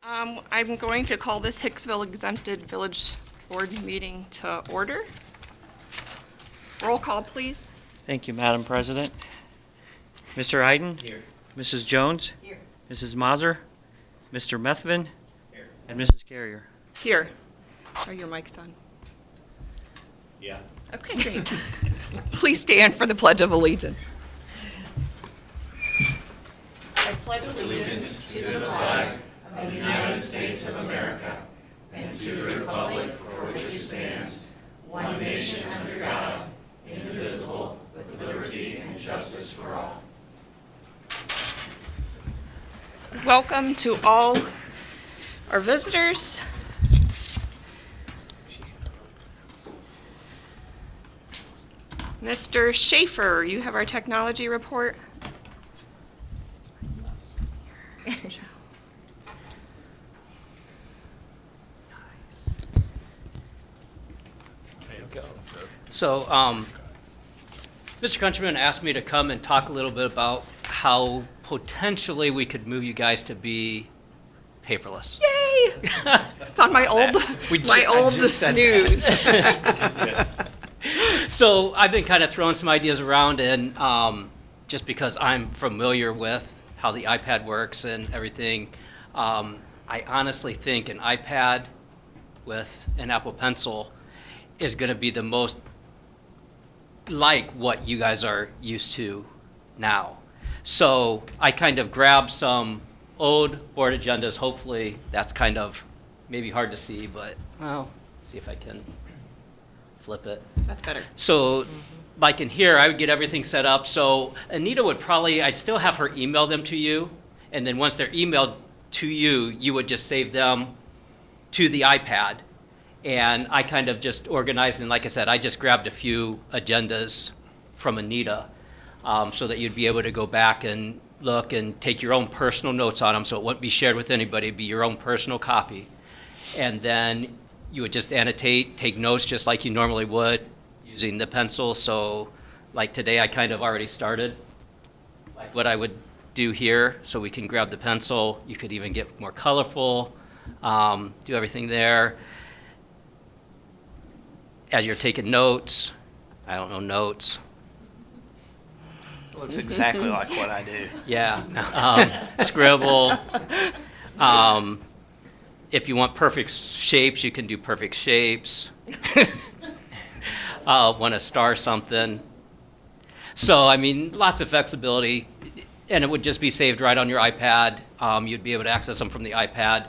I'm going to call this Hicksville Exempted Village Board meeting to order. Roll call, please. Thank you, Madam President. Mr. Iden? Here. Mrs. Jones? Here. Mrs. Mazur? Mr. Methvin? Here. And Mrs. Carrier. Here. Are your mics on? Yeah. Okay, great. Please stand for the Pledge of Allegiance. I pledge allegiance to the flag of the United States of America and to the republic for which it stands, one nation under God, indivisible, with liberty and justice for all. Welcome to all our visitors. Mr. Schaefer, you have our technology report. So, Mr. Countryman asked me to come and talk a little bit about how potentially we could move you guys to be paperless. Yay! It's on my old news. So I've been kind of throwing some ideas around, and just because I'm familiar with how the iPad works and everything, I honestly think an iPad with an Apple Pencil is going to be the most like what you guys are used to now. So I kind of grabbed some old board agendas. Hopefully that's kind of maybe hard to see, but well, see if I can flip it. That's better. So like in here, I would get everything set up. So Anita would probably, I'd still have her email them to you. And then once they're emailed to you, you would just save them to the iPad. And I kind of just organized, and like I said, I just grabbed a few agendas from Anita so that you'd be able to go back and look and take your own personal notes on them, so it wouldn't be shared with anybody. It'd be your own personal copy. And then you would just annotate, take notes just like you normally would using the pencil. So like today, I kind of already started like what I would do here, so we can grab the pencil. You could even get more colorful, do everything there. As you're taking notes, notes. Looks exactly like what I do. Yeah, scribble. If you want perfect shapes, you can do perfect shapes. Want to star something. So, I mean, lots of flexibility, and it would just be saved right on your iPad. You'd be able to access them from the iPad.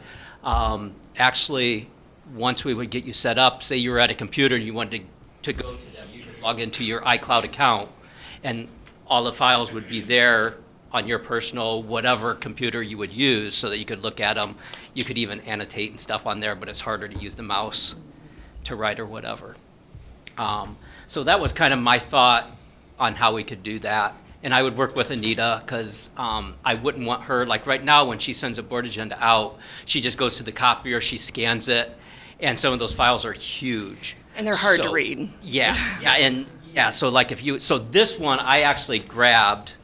Actually, once we would get you set up, say you were at a computer and you wanted to go to them, you could log into your iCloud account, and all the files would be there on your personal whatever computer you would use, so that you could look at them. You could even annotate and stuff on there, but it's harder to use the mouse to write or whatever. So that was kind of my thought on how we could do that. And I would work with Anita, because I wouldn't want her, like right now when she sends a board agenda out, she just goes to the copier, she scans it, and some of those files are huge. And they're hard to read. Yeah, so like so this one I actually grabbed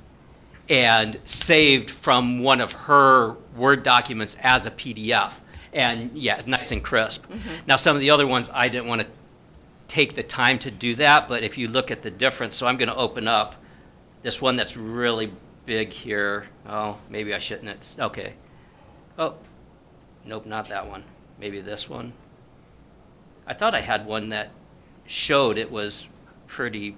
and saved from one of her Word documents as a PDF. And yeah, nice and crisp. Now some of the other ones I didn't want to take the time to do that, but if you look at the difference, so I'm going to open up this one that's really big here. Oh, maybe I shouldn't. It's okay. Oh, nope, not that one. Maybe this one. I thought I had one that showed it was pretty.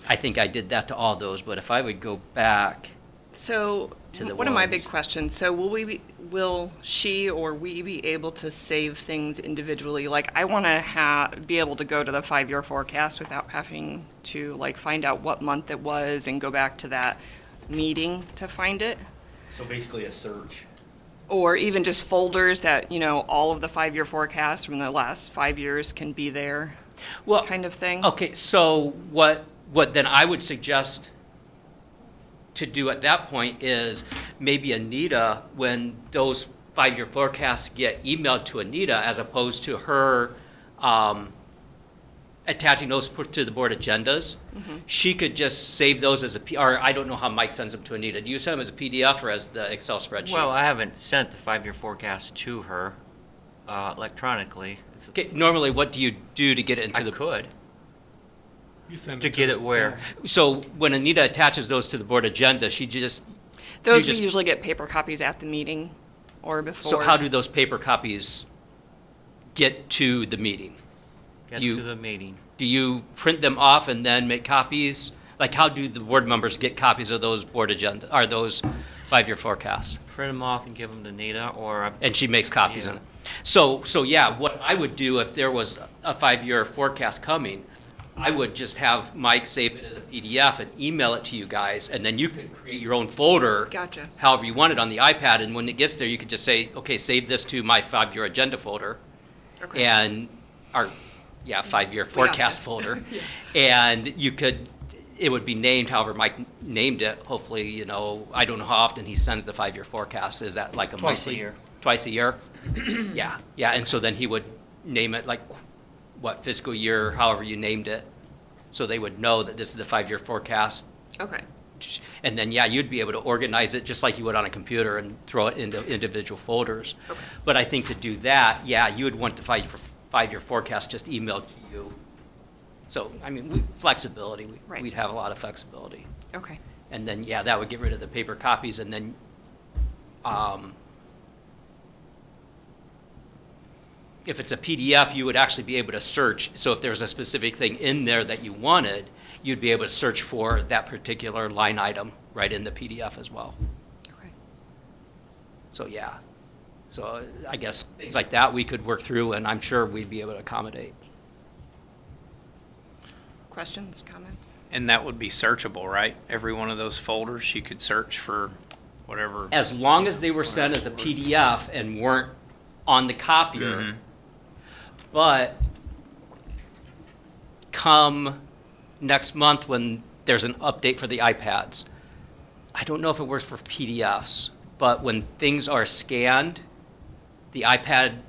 I think I did that to all those, but if I would go back. So to the one of my big ones. questions, so will she or we be able to save things individually? Like, I want to be able to go to the 5-year forecast without having to like find out what month it was and go back to that meeting to find it. So basically a search. Or even just folders that, all of the 5-year forecasts from the last 5 years can be there, Well, kind of thing. Okay, so what then I would suggest to do at that point is maybe Anita, when those 5-year forecasts get emailed to Anita, as opposed to her attaching those to the board agendas, she could just save those as or I don't know how Mike sends them to Anita. Do you send them as a PDF or as the Excel spreadsheet? Well, I haven't sent the 5-year forecast to her electronically. Okay, normally, what do you do to get it into I the? could. You send To get it where? So when Anita attaches those to the board agenda, she just. Those you we just- usually get paper copies at the meeting or before. So how do those paper copies get to the meeting? Get Do you- to the meeting. Do you print them off and then make copies? Like, how do the board members get copies of those board agenda, or those 5-year forecasts? Print them off and give them to Nita, or And she makes copies of Yeah. it. So yeah, what I would do if there was a 5-year forecast coming, I would just have Mike save it as a PDF and email it to you guys, and then you could create your own folder. Gotcha. However you want it on the iPad, and when it gets there, you could just say, okay, save this to my 5-year agenda folder. Okay. And our, 5-year forecast gotcha. folder. And you could, it would be named however Mike named it. Hopefully, I don't know how often he sends the 5-year forecast. Is that like a Twice a monthly? year. Twice a year? Yeah, and so then he would name it like, what, fiscal year, however you named it. So they would know that this is the 5-year forecast. Okay. And then, you'd be able to organize it just like you would on a computer and throw it into individual folders. Okay. But I think to do that, you would want the 5-year forecast just emailed to you. So, I mean, flexibility, Right. we'd have a lot of flexibility. Okay. And then, that would get rid of the paper copies, and then, if it's a PDF, you would actually be able to search. So if there's a specific thing in there that you wanted, you'd be able to search for that particular line item right in the PDF as well. Okay. So, So I guess things like that we could work through, and I'm sure we'd be able to accommodate. Questions, comments? And that would be searchable, right? Every one of those folders, you could search for whatever. As long as they were sent as a PDF and weren't on the copier. Mhm. But come next month when there's an update for the iPads, I don't know if it works for PDFs, but when things are scanned, the iPad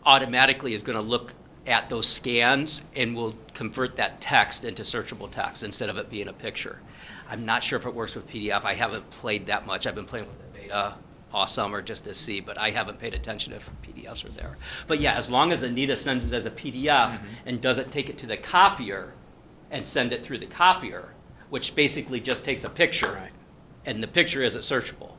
automatically is going to look at those scans and will convert that text into searchable text instead of it being a picture. I'm not sure if it works with PDF. I haven't played that much. I've been playing with the beta all summer just to see, but I haven't paid attention if PDFs are there. But as long as Anita sends it as a PDF and doesn't take it to the copier and send it through the copier, which basically just takes a picture, Right. and the picture isn't searchable.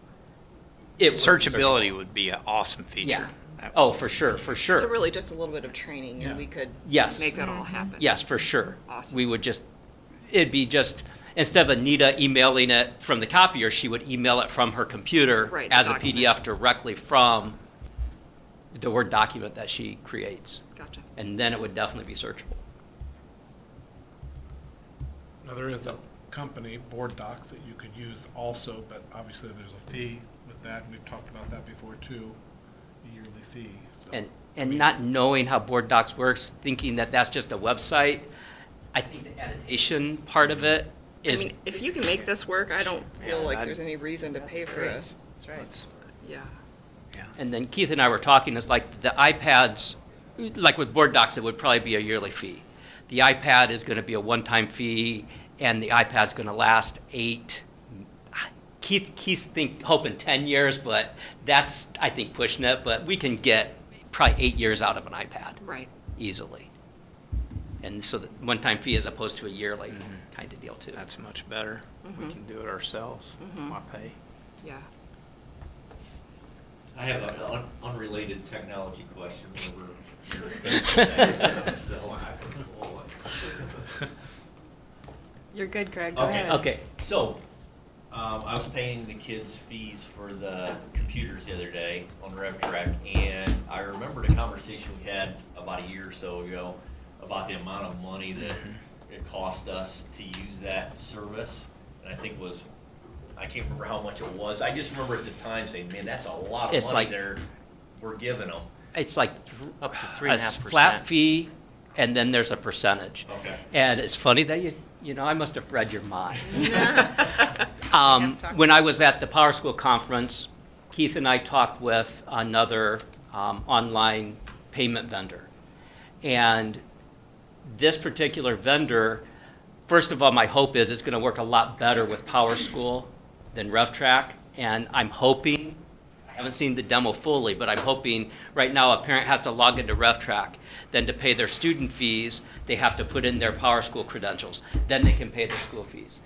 It would be Searchability searchable. would be an awesome feature. Yeah. That- Oh, for sure, for sure. So really just a little bit of training and Yeah. we could Yes. make that all happen. Yes, for sure. Awesome. We would it'd be just, instead of Anita emailing it from the copier, she would email it from her computer Right, the as a document. PDF directly from the Word document that she creates. Gotcha. And then it would definitely be searchable. Now, there is a company, Board Docs, that you could use also, but obviously there's a fee with that, and we've talked about that before too, a yearly fee. So, I And mean, not knowing how Board Docs works, thinking that that's just a website, I think the annotation part of it is. I mean, if you can make this work, I don't feel Yeah, like I'd- there's any reason to pay for great. it. That's right. That's- Yeah. Yeah. And then Keith and I were talking, it's like the iPads, like with Board Docs, it would probably be a yearly fee. The iPad is going to be a one-time fee, and the iPad's going to last 8, Keith's hoping 10 years, but that's, I think, pushing it, but we can get probably 8 years out of an iPad Right. easily. And so the one-time fee as opposed to a yearly Mhm. kind of deal too. That's much better. We Mhm. can do it ourselves. Mhm. Why pay? Yeah. I have an unrelated technology question over. You're good, Greg. Go Okay. ahead. Okay, So, I was paying the kids' fees for the computers the other day on RevTrack, and I remembered a conversation we had about a year or so ago about the amount of money that it cost us to use that service. And I think I can't remember how much it was. I just remember at the time saying, man, that's a lot of It's money like- we're giving them. it's like Up to a 3.5%. flat fee, and then there's a percentage. Okay. And it's funny that I must have read your mind. Talk When I was at the Power School conference, Keith and I talked with another online payment vendor. And this particular vendor, first of all, my hope is it's going to work a lot better with Power School than RevTrak, and I'm hoping, I haven't seen the demo fully, but I'm hoping right now a parent has to log into RevTrak, then to pay their student fees, they have to put in their Power School credentials, then they can pay their school fees.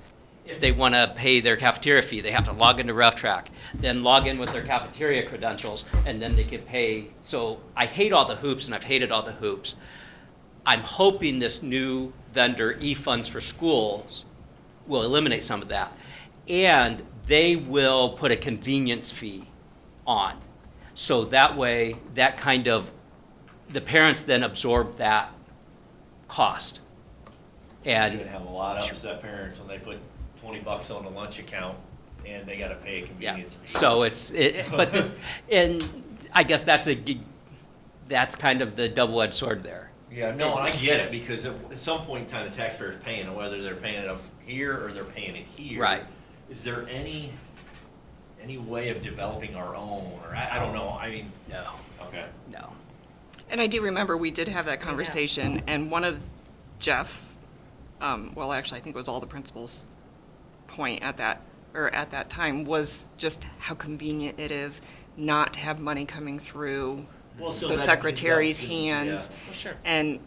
If they want to pay their cafeteria fee, they have to log into RevTrak, then log in with their cafeteria credentials, and then they can pay. So I hate all the hoops, and I've hated all the hoops. I'm hoping this new vendor, eFunds for Schools, will eliminate some of that. And they will put a convenience fee on. So that way, that kind of, the parents then absorb that cost. You're And gonna have a lot of upset parents when they put $20 on the lunch account and they gotta pay a yeah, convenience fee. so and I guess that's kind of the double-edged sword there. Yeah, no, and I get it, because at some point in time, the taxpayer's paying it, whether they're paying it up here or they're paying it here. Right. Is there any way of developing our own, or I don't know, I mean, No, okay. no. And I do remember we did have that conversation, and one of Jeff, well, actually, I think it was all the principals' point at that time was just how convenient it is not to have money coming through Well, so the that secretary's gives us- hands. yeah. Well, sure. And,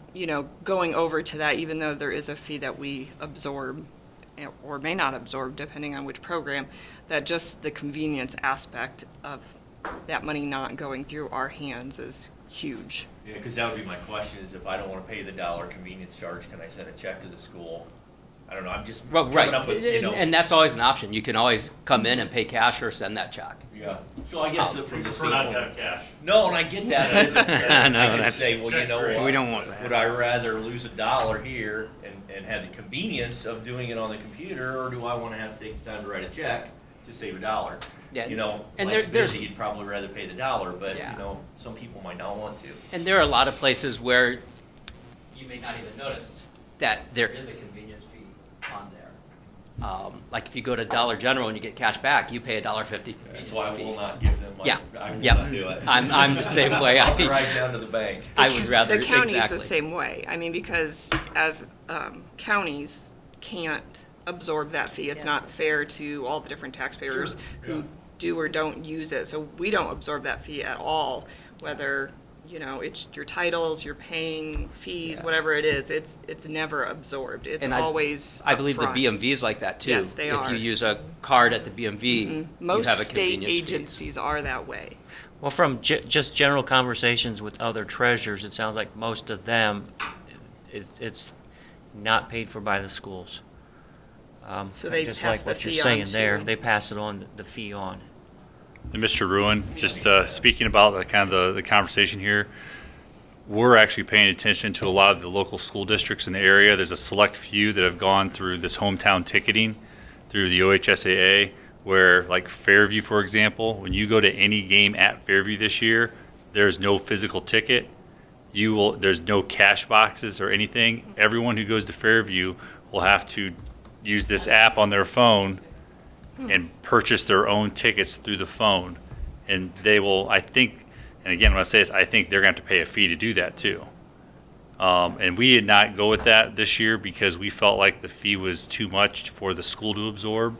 going over to that, even though there is a fee that we absorb or may not absorb, depending on which program, that just the convenience aspect of that money not going through our hands is huge. Yeah, because that would be my question, is if I don't want to pay the $1 convenience charge, can I send a check to the school? I don't know, I'm just Well, coming right, up with, and that's always an option. You can always come in and pay cash or send that check. Yeah, so I guess from the Prefer not to standpoint. have cash. No, and I get that as a parent. No, I can that's- say, well, you know Checks what? We don't want that. Would I rather lose $1 here and have the convenience of doing it on the computer, or do I want to have to take the time to write a check to save $1? Yeah, and Less there's- busy, you'd probably rather pay the $1, but, Yeah. some people might not want to. And there are a lot of places where you may not even notice that there is a convenience fee on there. Like if you go to Dollar General and you get cash back, you pay $1.50 That's why I fee. will not give them Yeah, I will yeah. not do it. I'm the same way. I'll drive down to the bank. I would rather, The county's exactly. the same way. I mean, because as counties can't absorb that fee, it's not fair to all the different taxpayers Sure, yeah. who do or don't use it. So we don't absorb that fee at all, whether, it's your titles, you're paying fees, Yeah. whatever it is, it's never absorbed. It's And always I believe the upfront. BMV is like that too. Yes, they If are. you use a card at the BMV, you Most have a state convenience fee. agencies are that way. Well, from just general conversations with other treasurers, it sounds like most of them, it's not paid for by the schools. So they just pass like the what you're fee on saying there, to- they pass it on, the fee on. And Mr. Ruin, just speaking about the conversation here, we're actually paying attention to a lot of the local school districts in the area. There's a select few that have gone through this hometown ticketing through the OHSAA, where like Fairview, for example, when you go to any game at Fairview this year, there's no physical ticket. There's no cash boxes or anything. Everyone who goes to Fairview will have to use this app on their phone and purchase their own tickets through the phone. And they will, I think, and again, when I say this, I think they're going to have to pay a fee to do that too. And we did not go with that this year because we felt like the fee was too much for the school to absorb,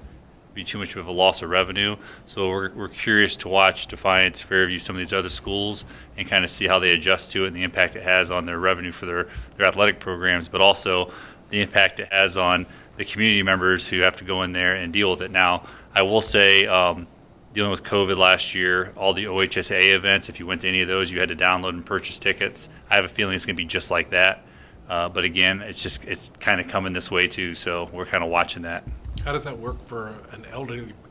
be too much of a loss of revenue. So we're curious to watch Defiance, Fairview, some of these other schools, and kind of see how they adjust to it and the impact it has on their revenue for their athletic programs, but also the impact it has on the community members who have to go in there and deal with it. Now, I will say, dealing with COVID last year, all the OHSAA events, if you went to any of those, you had to download and purchase tickets. I have a feeling it's going to be just like that. But again, it's kind of coming this way too, so we're kind of watching that. How does that work for an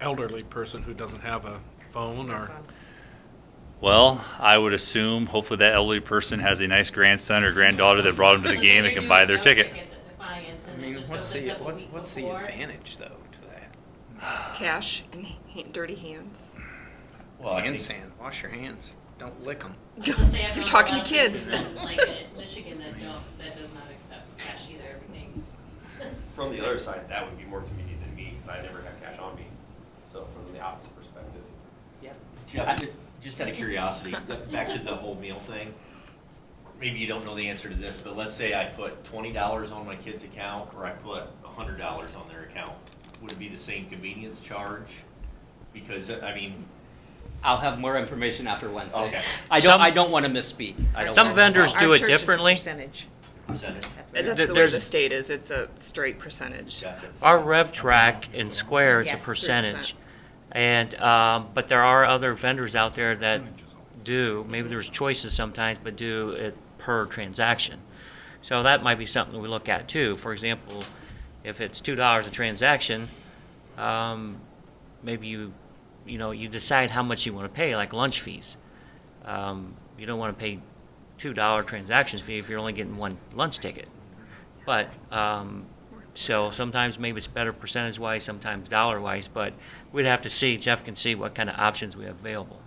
elderly person who doesn't have a phone or? Well, I would assume hopefully that elderly person has a nice grandson or granddaughter that brought them to the game and can buy their ticket. I mean, what's the advantage though to that? Cash and dirty hands. Well, I Hand think- sand, wash your hands, don't lick them. You're talking to kids. Like in Michigan that does not accept cash either, everything's. From the other side, that would be more convenient than me, because I never have cash on me. So from the opposite perspective. Jeff, just out of curiosity, back to the whole meal thing. maybe you don't know the answer to this, but let's say I put $20 on my kid's account, or I put $100 on their account. Would it be the same convenience charge? Because, I mean, I'll have more information after Wednesday. Okay. I don't want to misspeak. I don't Some wanna- vendors Our do it church is a differently. percentage. percentage? That's what it That's is. the way the state is. It's a straight percentage. Gotcha. Our rev track in Square is a Yes, 3%. percentage. And, but there are other vendors out there that do, maybe there's choices sometimes, but do it per transaction. So that might be something we look at too. For example, if it's $2 a transaction, maybe you decide how much you want to pay, like lunch fees. You don't want to pay $2 transaction fee if you're only getting one lunch ticket. But, so sometimes maybe it's better percentage-wise, sometimes dollar-wise, but we'd have to see, Jeff can see what kind of options we have available.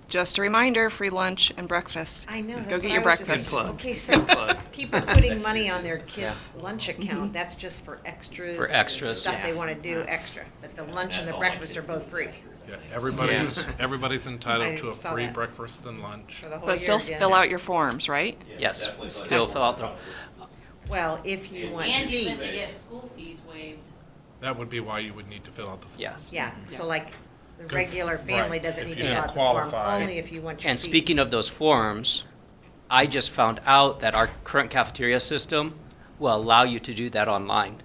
Just a reminder, free lunch and breakfast. I know, that's Go what get I your was just breakfast. thinking. Okay, so people putting money on their kids' lunch account, that's just for extras. For extras, Stuff they yes. want to do extra, but the lunch and That's the all my breakfast are kids do. both free Yeah, everybody's entitled to a I saw free that. breakfast and lunch. for the whole But year. still again. fill out your forms, right? Yes, definitely. still fill out the, Well, if you want And you meant to get fees, school fees waived. That would be why you would need to fill out the form. yes. yeah, so like, the 'Cause- regular family right, doesn't if need you to fill out the form, qualify. only if you want your And fees. speaking of those forms, I just found out that our current cafeteria system will allow you to do that online.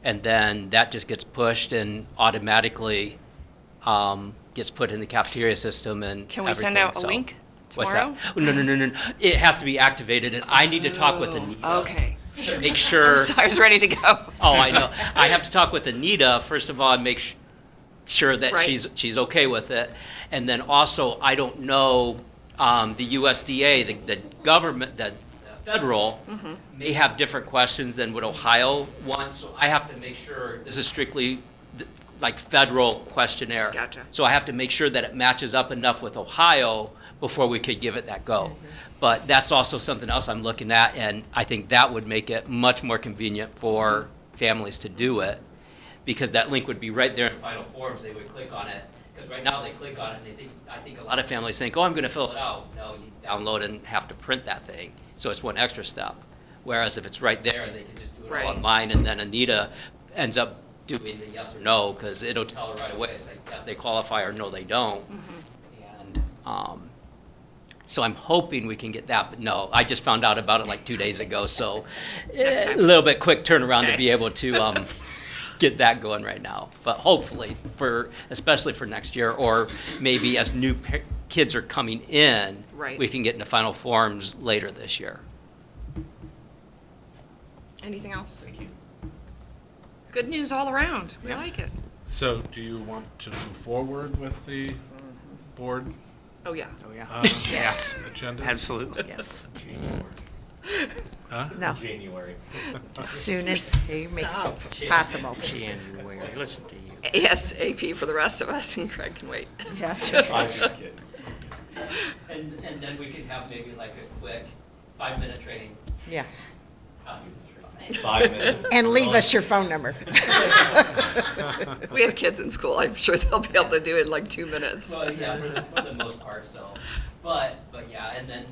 And then that just gets pushed and automatically gets put in the cafeteria system and Can we send everything. out a So- link What's tomorrow? that? No. It has to be activated, and I need to talk with Anita. Okay. to Make sure. I was ready to go. Oh, I know. I have to talk with Anita, first of all, and make sure that Right. she's okay with it. And then also, I don't know, the USDA, the government, the federal, may have different questions than what Ohio wants. So I have to make sure, this is strictly like federal questionnaire. Gotcha. So I have to make sure that it matches up enough with Ohio before we could give it that go. But that's also something else I'm looking at, and I think that would make it much more convenient for families to do it, because that link would be right there in Final Forms. They would click on it, because right now they click on it, and I think a lot of families think, oh, I'm going to fill it out. No, you download and have to print that thing, so it's one extra step. Whereas if it's right there, they can just do it Right. all online, and then Anita ends up doing the yes or no, because it'll tell her right away, it's like, yes, they qualify, or no, they don't. And so I'm hoping we can get that, but no, I just found out about it like 2 days ago, so a little bit quick turnaround to Okay. be able to get that going right now. But hopefully, especially for next year, or maybe as new kids are coming in, Right. we can get into Final Forms later this year. Anything else? Thank you. Good news all around. We like it. So do you want to move forward with the board Oh, yeah. Yes. agendas? Absolutely. Yes, Huh? no, January. as soon as you make it possible. January, listen to you. ASAP for the rest of us, and Craig can wait. Yes. I was just kidding. And then we can have maybe like a quick 5-minute training. Yeah, 5 minutes. and leave us your phone number. We have kids in school. I'm sure they'll be able to do it in like 2 minutes. Well, yeah, for the most part, so, but yeah, and then,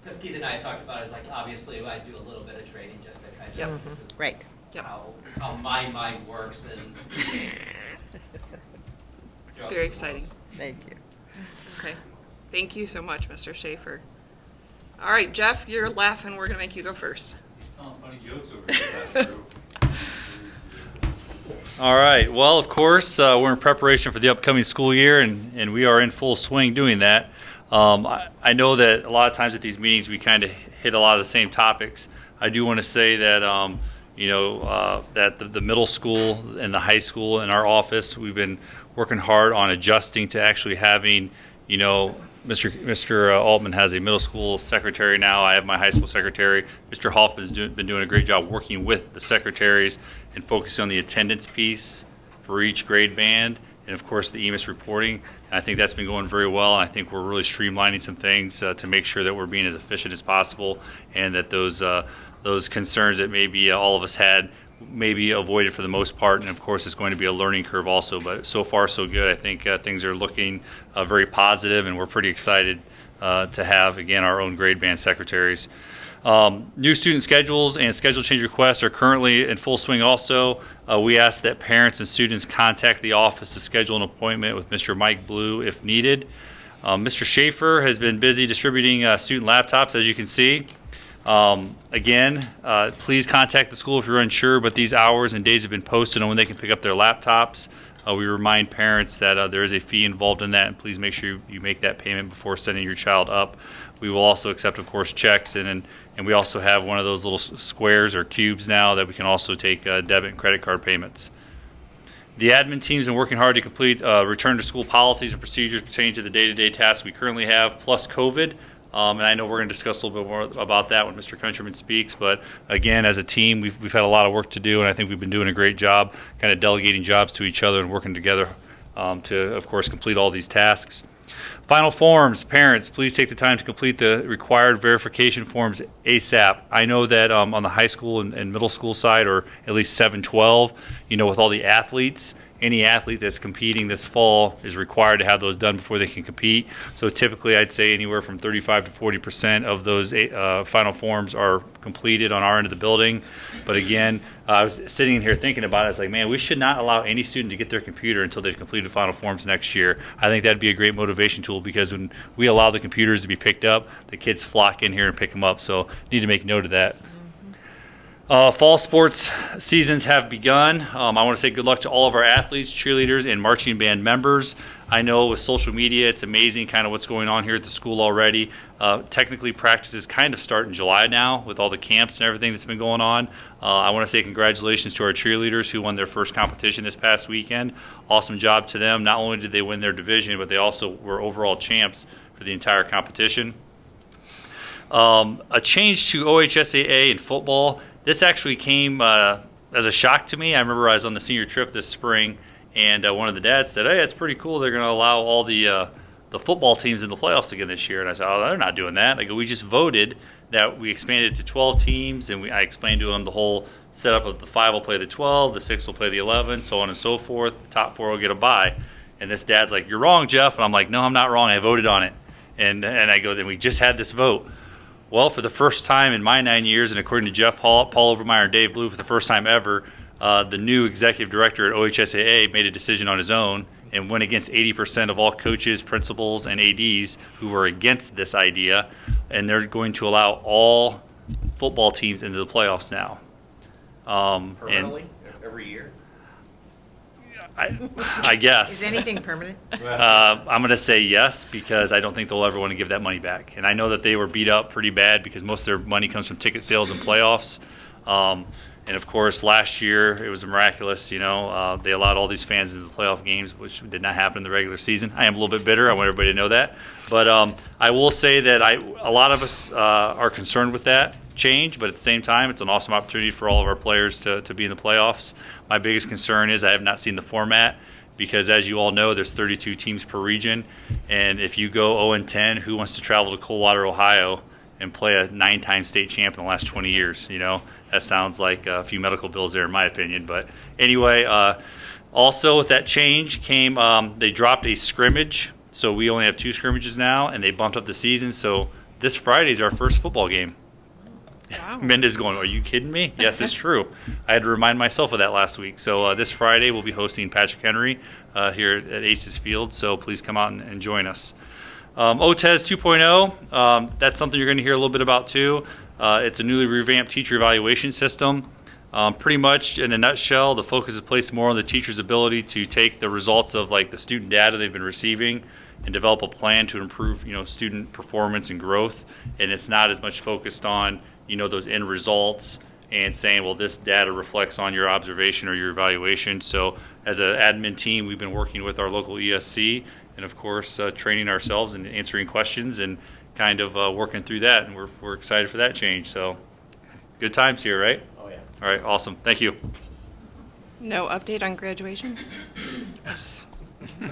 because Keith and I talked about it, it's like, obviously, I do a little bit of training just to kind Yep. of, this is Right. Yep. how my mind works and. Very exciting. Thank you. Okay. Thank you so much, Mr. Schaefer. All right, Jeff, you're laughing. We're going to make you go first. Funny jokes over here. All right. Well, of course, we're in preparation for the upcoming school year, and we are in full swing doing that. I know that a lot of times at these meetings we kind of hit a lot of the same topics. I do want to say that that the middle school and the high school in our office, we've been working hard on adjusting to actually having, Mr. Altman has a middle school secretary now. I have my high school secretary. Mr. Hoffman's been doing a great job working with the secretaries and focusing on the attendance piece for each grade band, and of course the EMIS reporting. And I think that's been going very well. And I think we're really streamlining some things to make sure that we're being as efficient as possible, and that those concerns that maybe all of us had may be avoided for the most part. And of course, it's going to be a learning curve also. But so far, so good. I think things are looking very positive, and we're pretty excited to have, again, our own grade band secretaries. New student schedules and schedule change requests are currently in full swing also. We ask that parents and students contact the office to schedule an appointment with Mr. Mike Blue if needed. Mr. Schaefer has been busy distributing student laptops, as you can see. Again, please contact the school if you're unsure, but these hours and days have been posted on when they can pick up their laptops. We remind parents that there is a fee involved in that, and please make sure you make that payment before sending your child up. We will also accept, of course, checks, and we also have one of those little squares or cubes now that we can also take debit and credit card payments. The admin team's been working hard to complete return to school policies and procedures pertaining to the day-to-day tasks we currently have, plus COVID. And I know we're going to discuss a little bit more about that when Mr. Countryman speaks. But again, as a team, we've had a lot of work to do, and I think we've been doing a great job kind of delegating jobs to each other and working together to, of course, complete all these tasks. Final forms, parents, please take the time to complete the required verification forms ASAP. I know that on the high school and middle school side, or at least 7-12, with all the athletes, any athlete that's competing this fall is required to have those done before they can compete. So typically I'd say anywhere from 35 to 40% of those final forms are completed on our end of the building. But again, I was sitting in here thinking about it. It's like, man, we should not allow any student to get their computer until they've completed final forms next year. I think that'd be a great motivation tool, because when we allow the computers to be picked up, the kids flock in here and pick them up. So need to make note of that. Fall sports seasons have begun. I want to say good luck to all of our athletes, cheerleaders, and marching band members. I know with social media, it's amazing kind of what's going on here at the school already. Technically, practices kind of start in July now with all the camps and everything that's been going on. I want to say congratulations to our cheerleaders who won their first competition this past weekend. Awesome job to them. Not only did they win their division, but they also were overall champs for the entire competition. A change to OHSAA in football. This actually came as a shock to me. I remember I was on the senior trip this spring, and one of the dads said, "Hey, it's pretty cool. They're going to allow all the football teams in the playoffs again this year." And I said, "Oh, they're not doing that." I go, "We just voted that we expanded to 12 teams, and I explained to them the whole setup of the 5 will play the 12, the 6 will play the 11, so on and so forth. The top 4 will get a bye." And this dad's like, "You're wrong, Jeff." And I'm like, "No, I'm not wrong. I voted on it." And I go, "Then we just had this vote." Well, for the first time in my 9 years, and according to Jeff Hall, Paul Overmeyer, and Dave Blue, for the first time ever, the new executive director at OHSAA made a decision on his own and went against 80% of all coaches, principals, and ADs who were against this idea, and they're going to allow all football teams into the playoffs now. Permanently, every year? I guess. Is anything permanent? I'm going to say yes, because I don't think they'll ever want to give that money back. And I know that they were beat up pretty bad because most of their money comes from ticket sales and playoffs. And of course, last year it was miraculous. They allowed all these fans into the playoff games, which did not happen in the regular season. I am a little bit bitter. I want everybody to know that. But I will say that a lot of us are concerned with that change, but at the same time, it's an awesome opportunity for all of our players to be in the playoffs. My biggest concern is I have not seen the format, because as you all know, there's 32 teams per region, and if you go 0-10, who wants to travel to Coldwater, Ohio, and play a 9-time state champ in the last 20 years? That sounds like a few medical bills there, in my opinion. But anyway, also with that change came they dropped a scrimmage, so we only have 2 scrimmages now, and they bumped up the season. So this Friday is our first football game. Wow. Menda's going, "Are you kidding me?" Yes, it's true. I had to remind myself of that last week. So this Friday we'll be hosting Patrick Henry here at Aces Field. So please come out and join us. OTES 2.0, that's something you're going to hear a little bit about too. It's a newly revamped teacher evaluation system. Pretty much in a nutshell, the focus is placed more on the teacher's ability to take the results of the student data they've been receiving and develop a plan to improve student performance and growth. And it's not as much focused on those end results and saying, well, this data reflects on your observation or your evaluation. So as an admin team, we've been working with our local ESC and, of course, training ourselves and answering questions and kind of working through that. And we're excited for that change. So good times here, right? Oh, yeah. All right, awesome. Thank you. No update on graduation?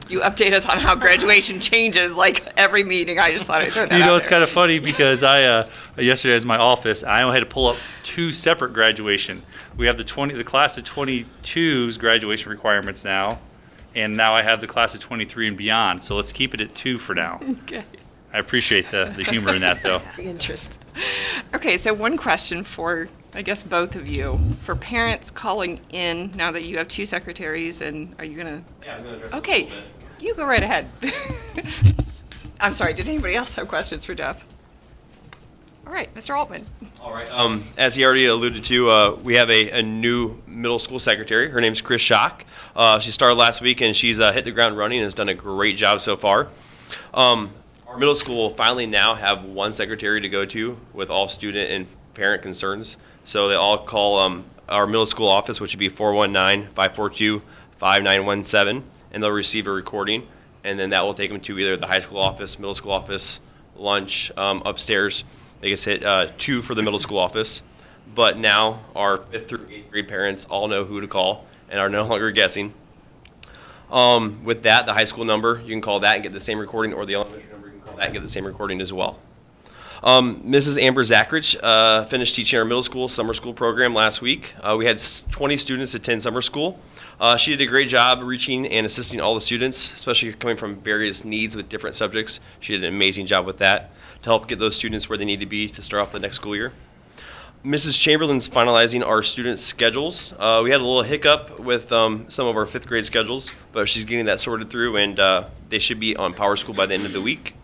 You update us on how graduation changes like every meeting. I just thought I'd throw that out it's there. kind of funny because yesterday was my office. I only had to pull up 2 separate graduation. We have the class of 22's graduation requirements now, and now I have the class of 23 and beyond. So let's keep it at 2 for now. Okay. I appreciate the humor in that, though. The interest. Okay, so one question for, I guess, both of you. For parents calling in, now that you have 2 secretaries, and are you going to? Yeah, I was going to address this a Okay, little bit. you go right ahead. I'm sorry, did anybody else have questions for Jeff? All right, Mr. Altman. All right. As he already alluded to, we have a new middle school secretary. Her name's Chris Schock. She started last week, and she's hit the ground running and has done a great job so far. Our middle school will finally now have one secretary to go to with all student and parent concerns. So they all call our middle school office, which would be 419-542-5917, and they'll receive a recording. And then that will take them to either the high school office, middle school office, lunch, upstairs. They get hit 2 for the middle school office. But now our 5th through 8th grade parents all know who to call and are no longer guessing. With that, the high school number, you can call that and get the same recording, or the elementary number, you can call that and get the same recording as well. Mrs. Amber Zachrich finished teaching our middle school summer school program last week. We had 20 students attend summer school. She did a great job reaching and assisting all the students, especially coming from various needs with different subjects. She did an amazing job with that to help get those students where they need to be to start off the next school year. Mrs. Chamberlain's finalizing our student schedules. We had a little hiccup with some of our 5th grade schedules, but she's getting that sorted through, and they should be on Power School by the end of the week.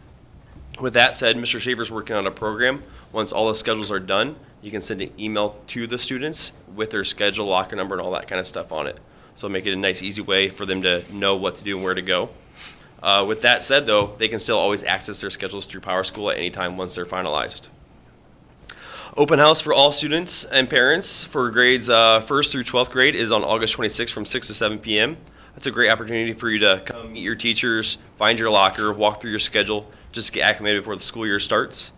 With that said, Mr. Shaver's working on a program. Once all the schedules are done, you can send an email to the students with their schedule, locker number, and all that kind of stuff on it. So make it a nice, easy way for them to know what to do and where to go. With that said, though, they can still always access their schedules through Power School at any time once they're finalized. Open house for all students and parents for grades 1st through 12th grade is on August 26th from 6 to 7 p.m. That's a great opportunity for you to come meet your teachers, find your locker, walk through your schedule, just to get acclimated before the school year starts.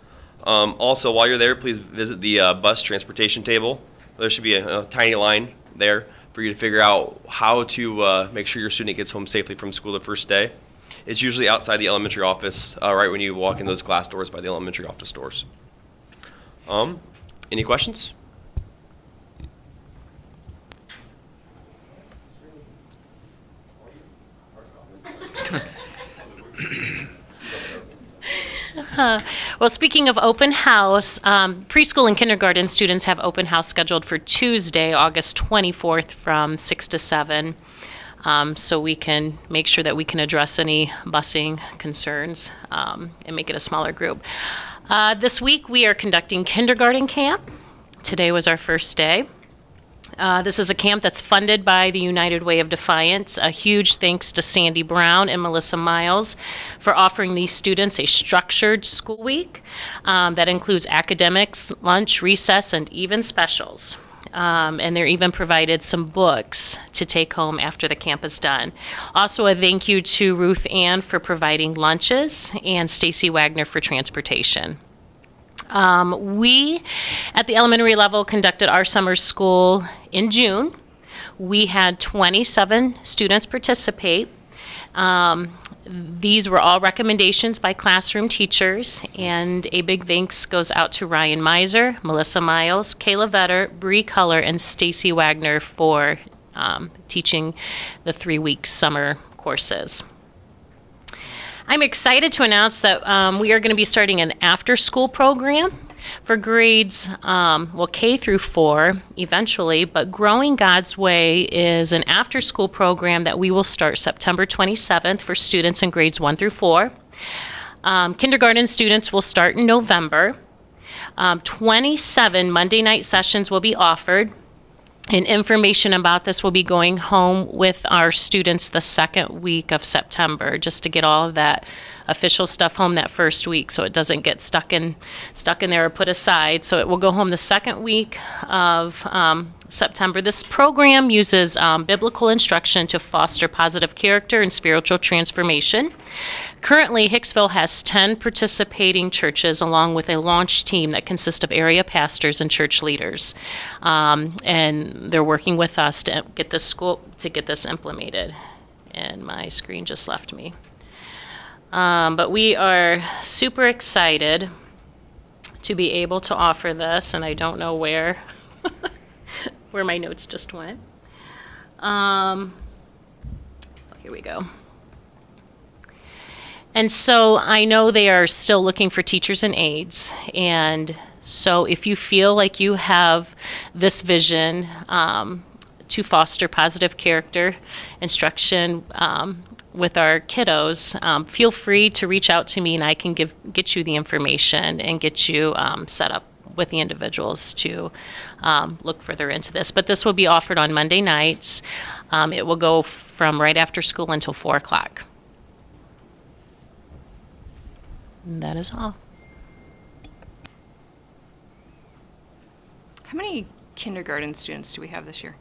Also, while you're there, please visit the bus transportation table. There should be a tiny line there for you to figure out how to make sure your student gets home safely from school the first day. It's usually outside the elementary office, right when you walk in those glass doors by the elementary office doors. Any questions? Well, speaking of open house, preschool and kindergarten students have open house scheduled for Tuesday, August 24th from 6 to 7. So we can make sure that we can address any busing concerns and make it a smaller group. This week we are conducting kindergarten camp. Today was our first day. This is a camp that's funded by the United Way of Defiance. A huge thanks to Sandy Brown and Melissa Miles for offering these students a structured school week that includes academics, lunch, recess, and even specials. And they're even provided some books to take home after the camp is done. Also, a thank you to Ruth Ann for providing lunches and Stacy Wagner for transportation. We, at the elementary level, conducted our summer school in June. We had 27 students participate. These were all recommendations by classroom teachers, and a big thanks goes out to Ryan Miser, Melissa Miles, Kayla Vetter, Bree Culler, and Stacy Wagner for teaching the 3-week summer courses. I'm excited to announce that we are going to be starting an after-school program for grades, K through 4 eventually, but Growing God's Way is an after-school program that we will start September 27th for students in grades 1 through 4. Kindergarten students will start in November. 27 Monday night sessions will be offered. And information about this will be going home with our students the second week of September, just to get all of that official stuff home that first week so it doesn't get stuck in there or put aside. So it will go home the second week of September. This program uses biblical instruction to foster positive character and spiritual transformation. Currently, Hicksville has 10 participating churches along with a launch team that consists of area pastors and church leaders. And they're working with us to get this implemented. And my screen just left me. But we are super excited to be able to offer this, and I don't know where my notes just went. Here we go. And so I know they are still looking for teachers and aides. And so if you feel like you have this vision to foster positive character instruction with our kiddos, feel free to reach out to me and I can get you the information and get you set up with the individuals to look further into this. But this will be offered on Monday nights. It will go from right after school until 4 o'clock. And that is all. How many kindergarten students do we have this year?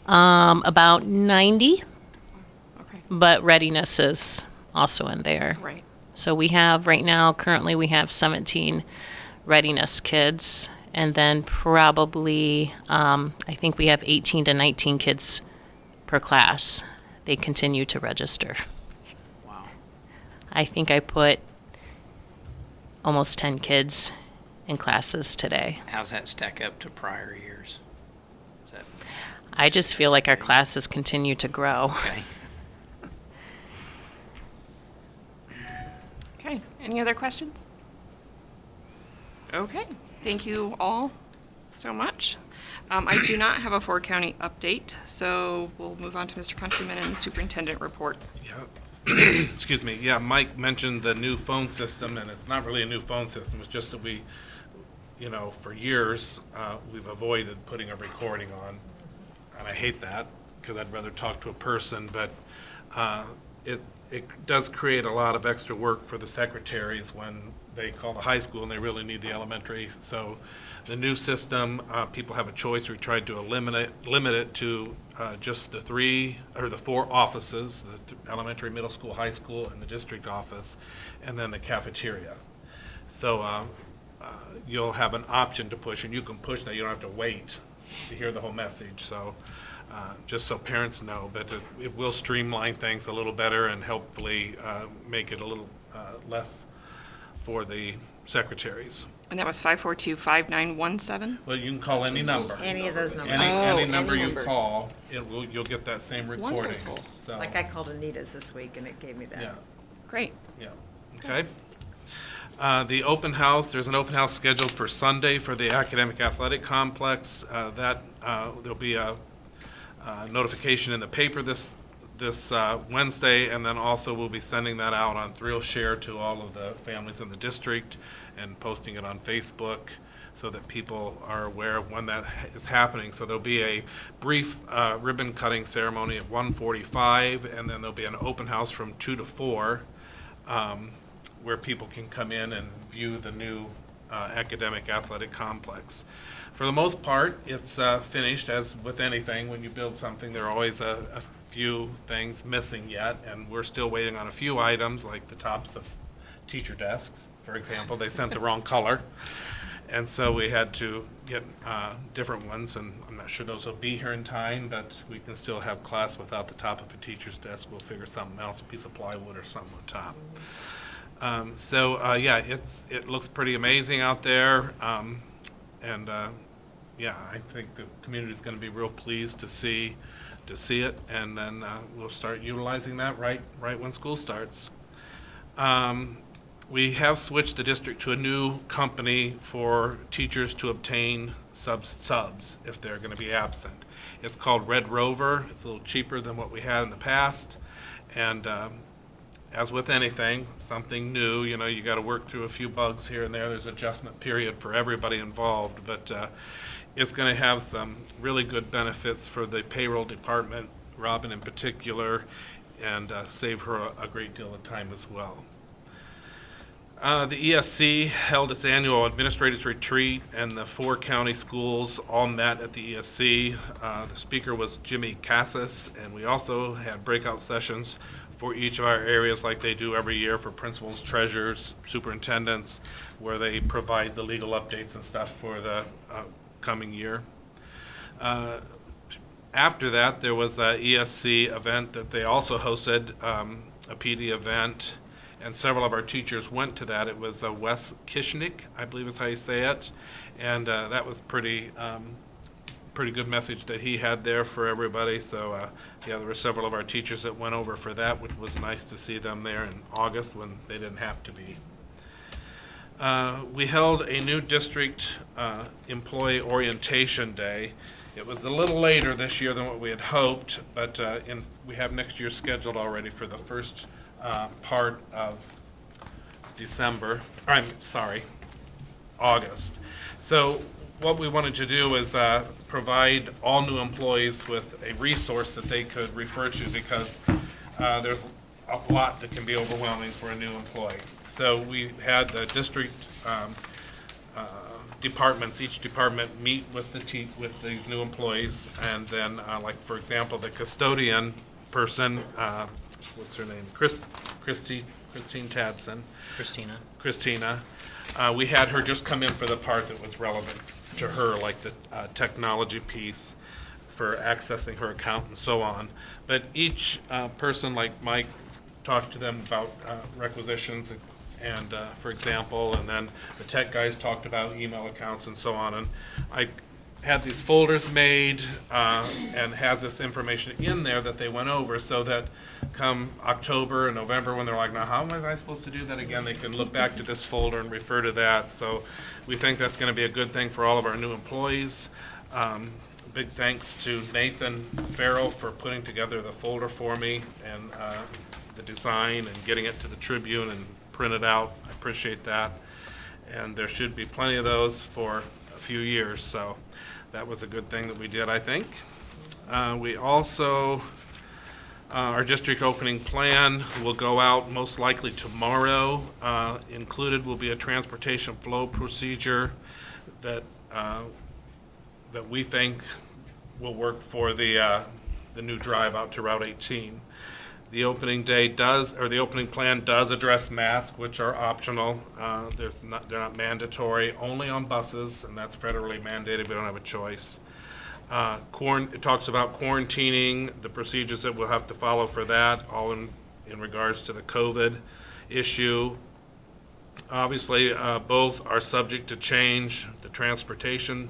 About 90, Okay. but readiness is also in there. Right. So we have, right now, currently we have 17 readiness kids, and then probably, I think we have 18 to 19 kids per class. They continue to register. Wow. I think I put almost 10 kids in classes today. How's that stack up to prior years? Is that I just feel like our classes continue to grow. okay? Okay. Any other questions? Okay. Thank you all so much. I do not have a Ford County update, so we'll move on to Mr. Countryman and the superintendent report. Yeah. Excuse me. Yeah, Mike mentioned the new phone system, and it's not really a new phone system. It's just that we, for years, we've avoided putting a recording on. And I hate that because I'd rather talk to a person, but it does create a lot of extra work for the secretaries when they call the high school and they really need the elementary. So the new system, people have a choice. We tried to limit it to just the 4 offices, the elementary, middle school, high school, and the district office, and then the cafeteria. So you'll have an option to push, and you can push that. You don't have to wait to hear the whole message. So just so parents know, but it will streamline things a little better and hopefully make it a little less for the secretaries. And that was 542-5917? Well, you can call any number. Any of those numbers. Any number any you number. call, you'll get that same recording. Wonderful. So, Like I called Anita's this week and it gave me that. yeah, Great. yeah, okay. The open house, there's an open house scheduled for Sunday for the Academic Athletic Complex. There'll be a notification in the paper this Wednesday, and then also we'll be sending that out on Share to all of the families in the district and posting it on Facebook so that people are aware of when that is happening. So there'll be a brief ribbon cutting ceremony at 1:45, and then there'll be an open house from 2 to 4 where people can come in and view the new academic athletic complex. For the most part, it's finished. As with anything, when you build something, there are always a few things missing yet, and we're still waiting on a few items, like the tops of teacher desks, for example. They sent the wrong color, and so we had to get different ones, and I'm not sure those will be here in time, but we can still have class without the top of a teacher's desk. We'll figure something else, a piece of plywood or something on top. Yeah, it looks pretty amazing out there, and yeah, I think the community is going to be real pleased to see it, and then we'll start utilizing that right when school starts. We have switched the district to a new company for teachers to obtain subs if they're going to be absent. It's called Red Rover. It's a little cheaper than what we had in the past, and as with anything, something new, you got to work through a few bugs here and there. There's an adjustment period for everybody involved, but it's going to have some really good benefits for the payroll department, Robin in particular, and save her a great deal of time as well. The ESC held its annual administrators retreat, and the 4 county schools all met at the ESC. The speaker was Jimmy Cassis, and we also had breakout sessions for each of our areas like they do every year for principals, treasurers, superintendents, where they provide the legal updates and stuff for the coming year. After that, there was a ESC event that they also hosted, a PD event, and several of our teachers went to that. It was Wes Kishnick, I believe is how you say it, and that was pretty pretty good message that he had there for everybody. So yeah, there were several of our teachers that went over for that, which was nice to see them there in August when they didn't have to be. We held a new district employee orientation day. It was a little later this year than what we had hoped, but we have next year scheduled already for the first part of August. So what we wanted to do is provide all new employees with a resource that they could refer to, because there's a lot that can be overwhelming for a new employee. So we had the district departments, each department meet with with these new employees, and then like for example, the custodian person, what's her name? Christine Tadson. Christina. We had her just come in for the part that was relevant to her, like the technology piece for accessing her account and so on. But each person, like Mike, talked to them about requisitions and for example, and then the tech guys talked about email accounts and so on. And I had these folders made and has this information in there that they went over, so that come October and November, when they're like, now how am I supposed to do that again, they can look back to this folder and refer to that. So we think that's going to be a good thing for all of our new employees. Big thanks to Nathan Farrell for putting together the folder for me, and the design and getting it to the Tribune and printed out. I appreciate that. And there should be plenty of those for a few years, so that was a good thing that we did, I think. We also, our district opening plan will go out most likely tomorrow. Included will be a transportation flow procedure that that we think will work for the new drive out to Route 18. The opening day the opening plan does address masks, which are optional. They're not mandatory, only on buses, and that's federally mandated. We don't have a choice. It talks about quarantining, the procedures that we'll have to follow for that, all in regards to the COVID issue. Obviously, both are subject to change. The transportation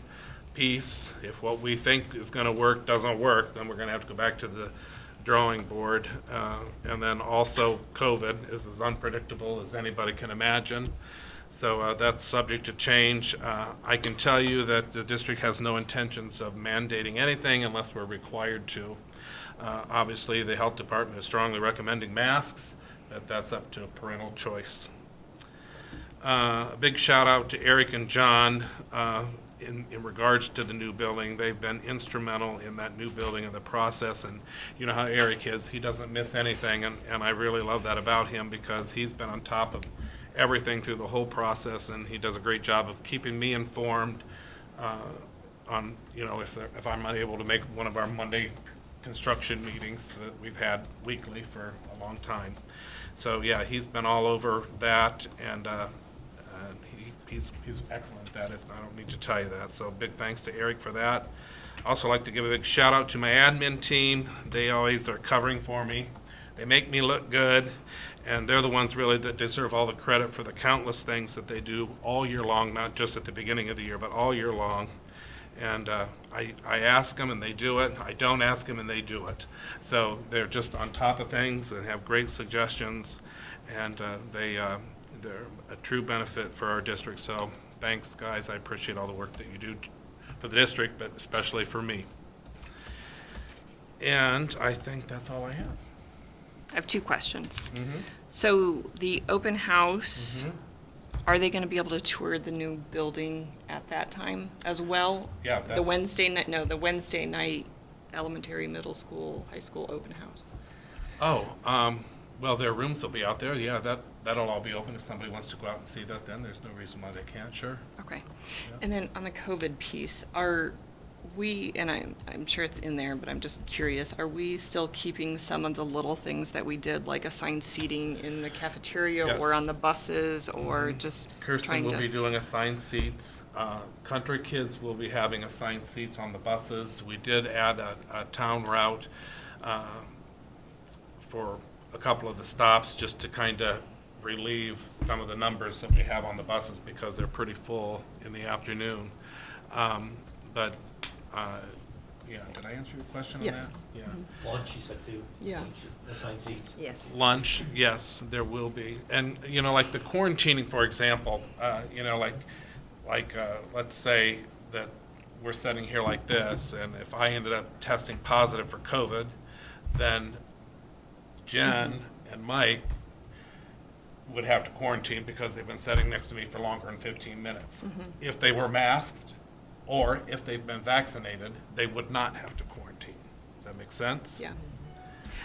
piece, if what we think is going to work doesn't work, then we're going to have to go back to the drawing board. And then also COVID is as unpredictable as anybody can imagine. So that's subject to change. I can tell you that the district has no intentions of mandating anything unless we're required to. Obviously, the health department is strongly recommending masks, but that's up to parental choice. A big shout out to Eric and John in regards to the new building. They've been instrumental in that new building and the process, and you know how Eric is. He doesn't miss anything, and I really love that about him, because he's been on top of everything through the whole process, and he does a great job of keeping me informed on, you know, if I'm unable to make one of our Monday construction meetings that we've had weekly for a long time. So yeah, he's been all over that, and he's excellent at that. I don't need to tell you that. So big thanks to Eric for that. I also like to give a big shout out to my admin team. They always are covering for me. They make me look good, and they're the ones really that deserve all the credit for the countless things that they do all year long, not just at the beginning of the year, but all year long. And I ask them and they do it. I don't ask them and they do it. So they're just on top of things and have great suggestions, and they're a true benefit for our district. So thanks, guys. I appreciate all the work that you do for the district, but especially for me. And I think that's all I have. I have two questions. Mm-hmm. So the open house, are they going to be able to tour the new building at that time as well? Yeah. The Wednesday night elementary, middle school, high school open house. Oh, well, their rooms will be out there. Yeah, that'll all be open. If somebody wants to go out and see that, then there's no reason why they can't. Sure. Okay. Yeah. And then on the COVID piece, are we, and I'm sure it's in there, but I'm just curious, are we still keeping some of the little things that we did, like assigned seating in the cafeteria Yes. or on the buses, or just Kirsten trying will to... be doing assigned seats. Country kids will be having assigned seats on the buses. We did add a town route for a couple of the stops, just to kind of relieve some of the numbers that we have on the buses, because they're pretty full in the afternoon. But Yeah, did I answer your question on Yes. that? Yeah. Lunch, you said too? Yeah. Assigned seats? Yes. Lunch, yes, there will be. And, like the quarantining, for example, let's say that we're sitting here like this, and if I ended up testing positive for COVID, then Jen and Mike would have to quarantine because they've been sitting next to me for longer than 15 minutes. If they were masked, or if they've been vaccinated, they would not have to quarantine. Does that make sense? Yeah.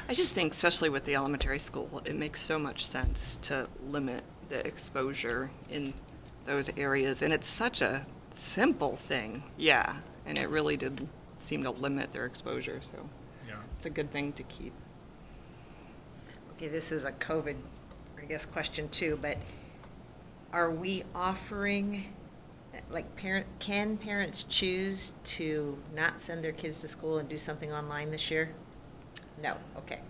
I just think, especially with the elementary school, it makes so much sense to limit the exposure in those areas. And it's such a simple thing. Yeah. And it really did seem to limit their exposure. So Yeah. it's a good thing to keep. Okay, this is a COVID, I guess, question too, but are we offering, like, can parents choose to not send their kids to school and do something online this year? No, okay.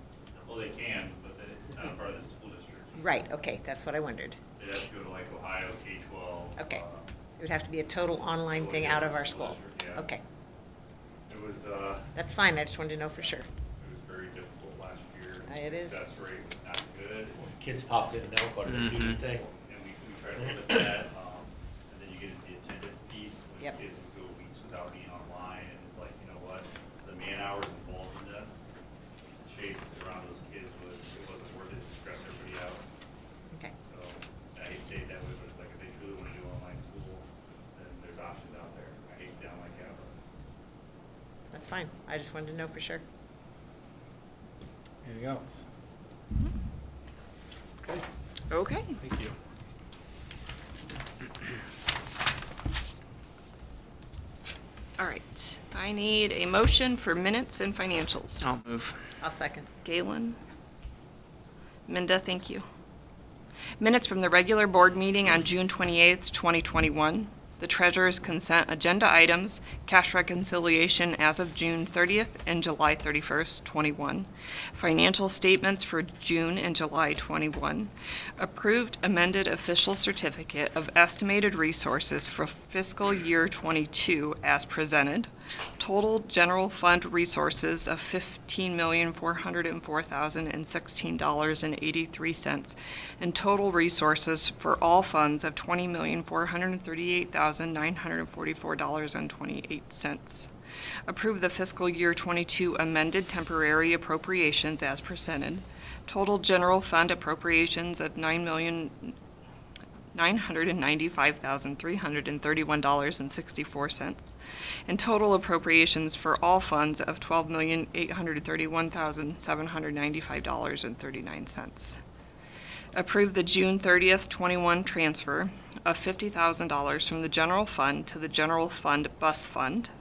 Well, they can, but it's not a part of the school district. Right, okay, that's what I wondered. They'd have to go to like Ohio K-12. Okay. It would have to be a total online thing out of our school. Yeah. Okay, It was, that's fine, I just wanted to know for sure. it was very difficult last year. It is. Success rate was not good. Kids popped in and out quite a bit too, didn't they? And we tried to limit that, and then you get into the attendance piece, when Yep. kids would go weeks without being online, and it's like, you know what, the man hours involved in this, chase around those kids it wasn't worth it to stress everybody out. Okay, So, I hate to say it that way, but it's like, if they truly want to do online school, then there's options out there. I hate to sound like that, but that's fine, I just wanted to know for sure. Anything else? Okay, Okay. thank you. All right. I need a motion for minutes and financials. I'll move. I'll second. Galen. Minda, thank you. Minutes from the regular board meeting on June 28th, 2021. The treasurer's consent agenda items, cash reconciliation as of June 30th and July 31st, 21. Financial statements for June and July 21. Approved amended official certificate of estimated resources for fiscal year 22 as presented. Total general fund resources of $15,404,016.83, and total resources for all funds of $20,438,944.28. Approve the fiscal year 22 amended temporary appropriations as presented. Total general fund appropriations of $9,995,331.64, and total appropriations for all funds of $12,831,795.39. Approve the June 30th, 21 transfer of $50,000 from the general fund to the general fund bus fund.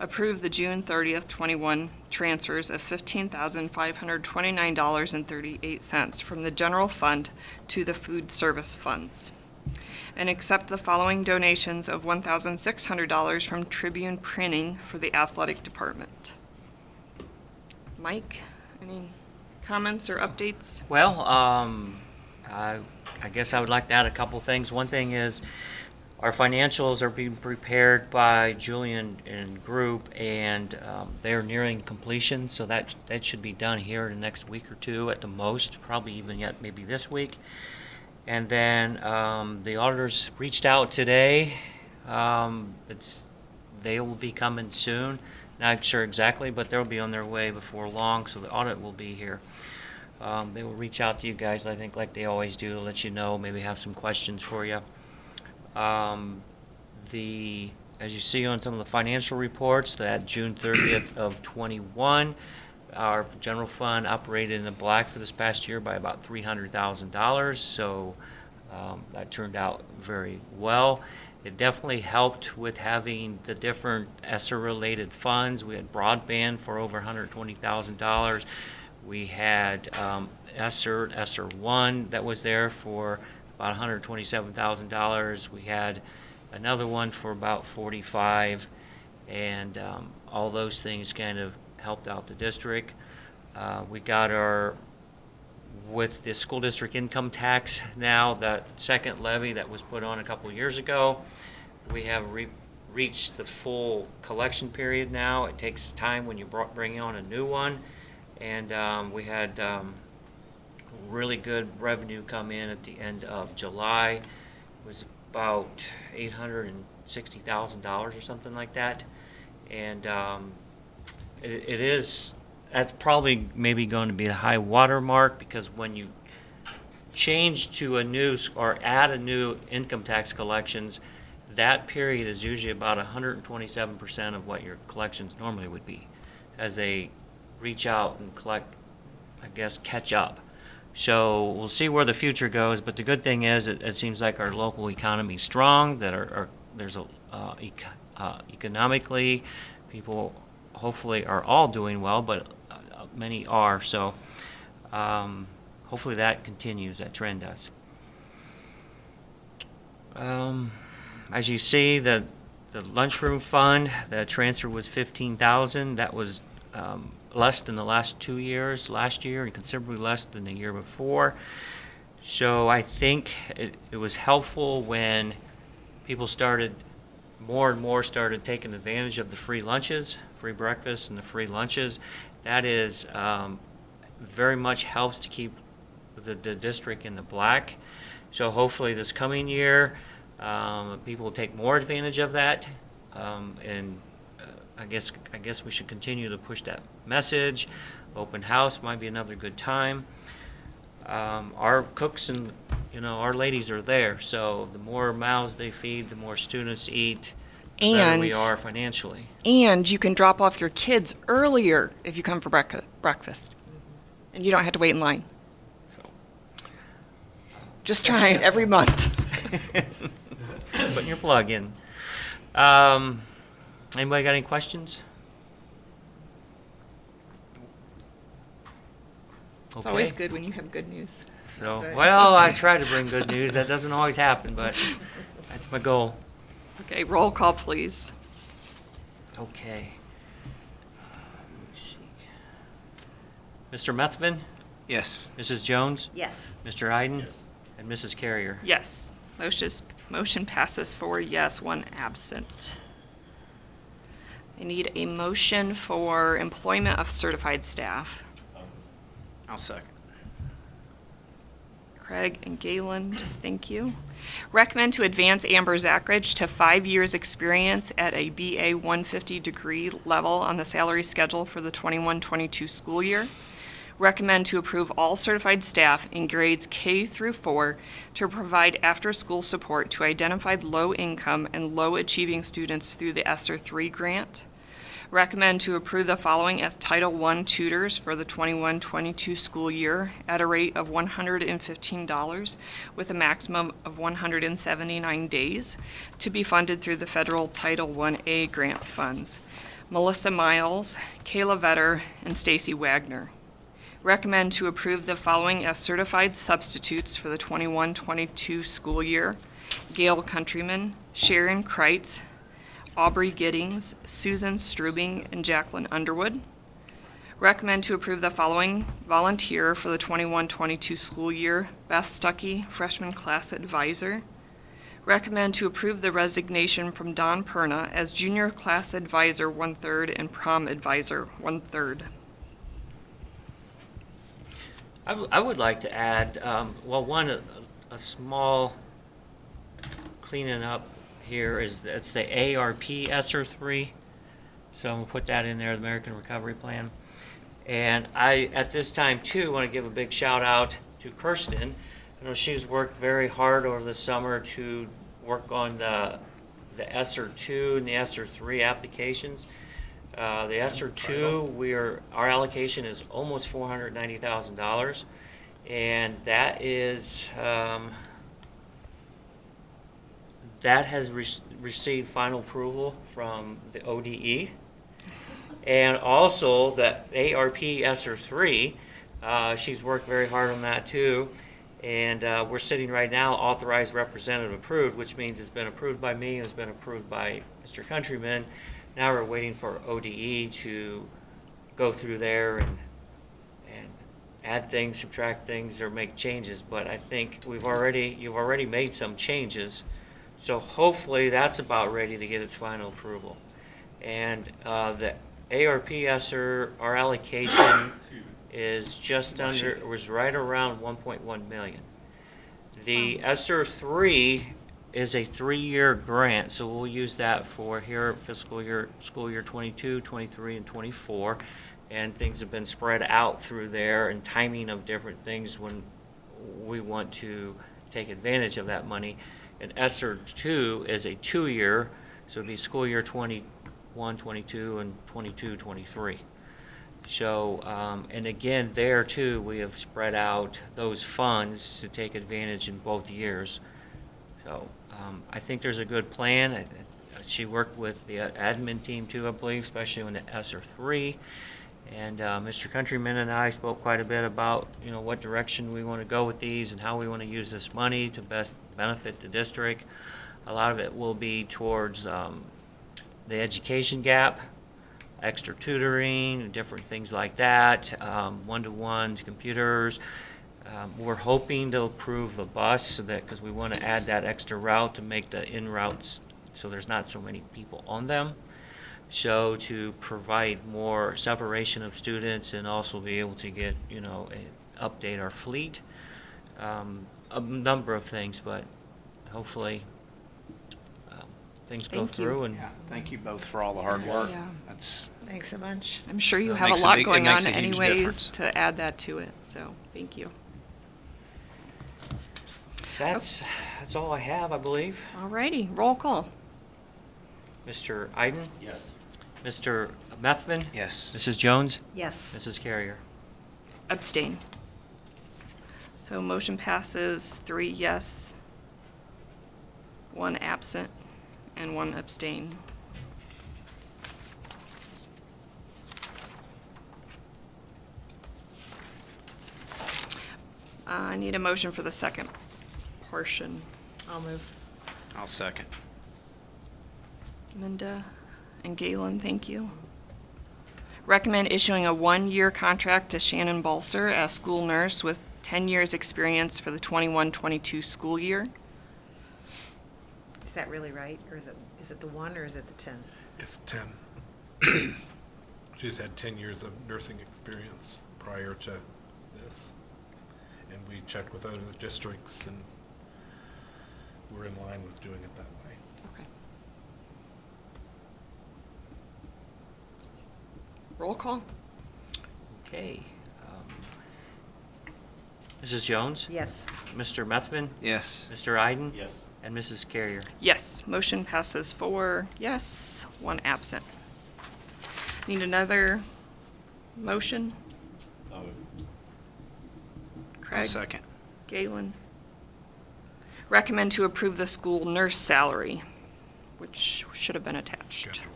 Approve the June 30th, 21 transfers of $15,529.38 from the general fund to the food service funds. And accept the following donations of $1,600 from Tribune Printing for the athletic department. Mike, any comments or updates? Well, I guess I would like to add a couple things. One thing is our financials are being prepared by Julian and group, and they're nearing completion, so that should be done here in the next week or two at the most, probably even yet maybe this week. And then the auditors reached out today. They will be coming soon. Not sure exactly, but they'll be on their way before long, so the audit will be here. They will reach out to you guys, I think, like they always do, to let you know, maybe have some questions for you. As you see on some of the financial reports, that June 30th of 21, our general fund operated in the black for this past year by about $300,000, so that turned out very well. It definitely helped with having the different ESSER-related funds. We had broadband for over $120,000. We had ESSER 1 that was there for about $127,000. We had another one for about $45,000, and all those things kind of helped out the district. We got with the school district income tax now, that second levy that was put on a couple years ago, we have reached the full collection period now. It takes time when you bring on a new one, and we had really good revenue come in at the end of July. It was about $860,000 or something like that, and that's probably maybe going to be the high water mark, because when you change to a new or add a new income tax collections, that period is usually about 127% of what your collections normally would be, as they reach out and collect, I guess, catch up. So we'll see where the future goes, but the good thing is it seems like our local economy is strong, that there's economically, people hopefully are all doing well, but many are, so hopefully that continues, that trend does. As you see, the Lunchroom Fund, the transfer was $15,000. That was less than the last 2 years, last year, and considerably less than the year before. So I think it was helpful when people more and more started taking advantage of the free lunches, free breakfast and the free lunches. That is very much helps to keep the district in the black. So hopefully this coming year, people will take more advantage of that, and I guess we should continue to push that message. Open house might be another good time. Our cooks and our ladies are there, so the more mouths they feed, the more students eat, the better we are financially. And you can drop off your kids earlier if you come for breakfast, and you don't have to wait in line. So, just try it every month. Putting your plug in. Anybody got any questions? It's always good when you have good news. So, right. well, I try to bring good news. That doesn't always happen, but that's my goal. Okay, roll call, please. Okay. Let me see. Mr. Methvin, Yes. Mrs. Jones, Yes. Mr. Iden, Yes. and Mrs. Carrier. Yes. Motion passes 4 yes, 1 absent. I need a motion for employment of certified staff. I'll second. Craig and Gayland, thank you. Recommend to advance Amber Zackridge to 5 years experience at a BA 150 degree level on the salary schedule for the 21-22 school year. Recommend to approve all certified staff in grades K through 4 to provide after-school support to identified low-income and low-achieving students through the ESSER 3 grant. Recommend to approve the following as Title I tutors for the 21-22 school year at a rate of $115 with a maximum of 179 days to be funded through the federal Title 1A grant funds. Melissa Miles, Kayla Vetter, and Stacy Wagner. Recommend to approve the following as certified substitutes for the 21-22 school year: Gail Countryman, Sharon Kreitz, Aubrey Giddings, Susan Strubing, and Jacqueline Underwood. Recommend to approve the following volunteer for the 21-22 school year: Beth Stuckey, freshman class advisor. Recommend to approve the resignation from Don Perna as junior class advisor 1/3 and prom advisor 1/3. I would like to add, a small cleaning up here is it's the ARP ESSER 3. So I'm going to put that in there, the American Recovery Plan. And I, at this time, too, want to give a big shout out to Kirsten. I know she's worked very hard over the summer to work on the ESSER 2 and the ESSER 3 applications. The ESSER 2, our allocation is almost $490,000, and that is that has received final approval from the ODE, and also the ARP ESSER 3. She's worked very hard on that too, and we're sitting right now authorized representative approved, which means it's been approved by me and it's been approved by Mr. Countryman. Now we're waiting for ODE to go through there and add things, subtract things, or make changes. But I think you've already made some changes So hopefully that's about ready to get its final approval. And the ARP ESSER, our allocation is just under, it was right around 1.1 million. The ESSER 3 is a 3-year grant, so we'll use that for here school year 22, 23, and 24. And things have been spread out through there and timing of different things when we want to take advantage of that money. And ESSER 2 is a 2-year, so it'd be school year 21, 22, and 22, 23. So, and again, there too, we have spread out those funds to take advantage in both years. So, I think there's a good plan. She worked with the admin team too, I believe, especially on the ESSER 3. And Mr. Countryman and I spoke quite a bit about, you know, what direction we want to go with these and how we want to use this money to best benefit the district. A lot of it will be towards the education gap, extra tutoring, different things like that, one-to-one computers. We're hoping to approve a bus so that, because we want to add that extra route to make the in-routes so there's not so many people on them. So to provide more separation of students and also be able to get, you know, update our fleet, a number of things, but hopefully things go Thank you. through. And Yeah, thank you both for all the hard work. Yeah. That's, Thanks a bunch. I'm sure you It have a makes a lot big- it going on makes a huge anyways difference. to add that to it, so thank you. that's all I have, I believe. All righty, roll call. Mr. Iden, Yes. Mr. Methvin, yes. Mrs. Jones, Yes. Mrs. Carrier. Abstain. So motion passes 3 yes, 1 absent, and 1 abstain. I need a motion for the second portion. I'll move. I'll second. Minda and Galen, thank you. Recommend issuing a 1-year contract to Shannon Balser as school nurse with 10 years experience for the 21-22 school year. Is that really right, or is it the 1 or is it the 10? It's 10. She's had 10 years of nursing experience prior to this. And we checked with other districts, and we're in line with doing it that way. Okay. Roll call. Okay. Mrs. Jones, Yes. Mr. Methvin, Yes. Mr. Iden, Yes. and Mrs. Carrier. Yes, motion passes 4 yes, 1 absent. Need another motion? I'll move. I'll Craig? second. Galen? Recommend to approve the school nurse salary, which should have been attached. Schedule.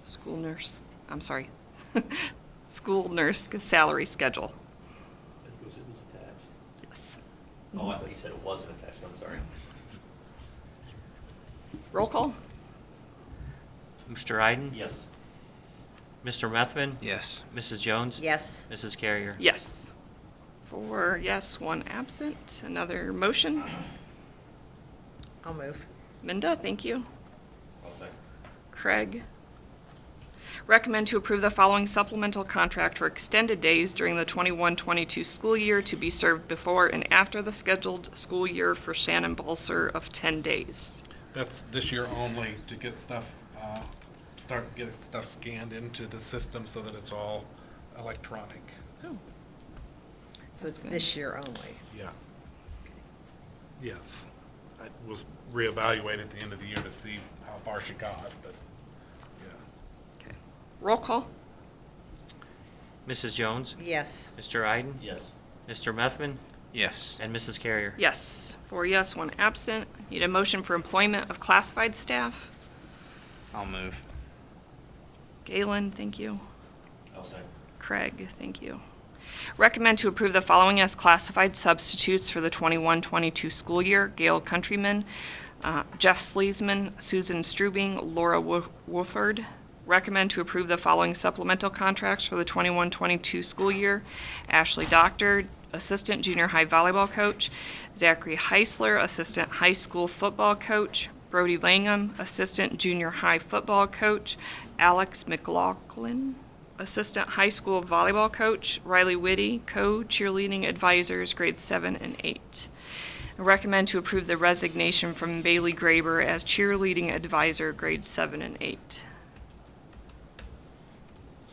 School nurse, I'm sorry. School nurse salary schedule. It was attached. Yes. Oh, I thought you said it wasn't attached, I'm sorry. Roll call? Mr. Iden, Yes. Mr. Methvin, Yes. Mrs. Jones, Yes. Mrs. Carrier. Yes. 4 yes, 1 absent. Another motion? I'll move. Minda, thank you. I'll second. Craig. Recommend to approve the following supplemental contract for extended days during the 21-22 school year to be served before and after the scheduled school year for Shannon Balser of 10 days. That's this year only to get stuff, start getting stuff scanned into the system so that it's all electronic. Oh. So it's That's good. this year only. Yeah. Yes. I was reevaluate at the end of the year to see how far she got, but, yeah. Okay. Roll call? Mrs. Jones, Yes. Mr. Iden, Yes. Mr. Methvin, Yes. and Mrs. Carrier. Yes. 4 yes, 1 absent. Need a motion for employment of classified staff. I'll move. Galen, thank you. I'll second. Craig, thank you. Recommend to approve the following as classified substitutes for the 21-22 school year. Gail Countryman, Jeff Sleesman, Susan Strubing, Laura Wooford. Recommend to approve the following supplemental contracts for the 21-22 school year. Ashley Doctor, Assistant Junior High Volleyball Coach, Zachary Heisler, Assistant High School Football Coach, Brody Langham, Assistant Junior High Football Coach, Alex McLaughlin, Assistant High School Volleyball Coach, Riley Whitty, Co-Cheerleading Advisors, grades 7 and 8. I recommend to approve the resignation from Bailey Graber as Cheerleading Advisor, grades 7 and 8.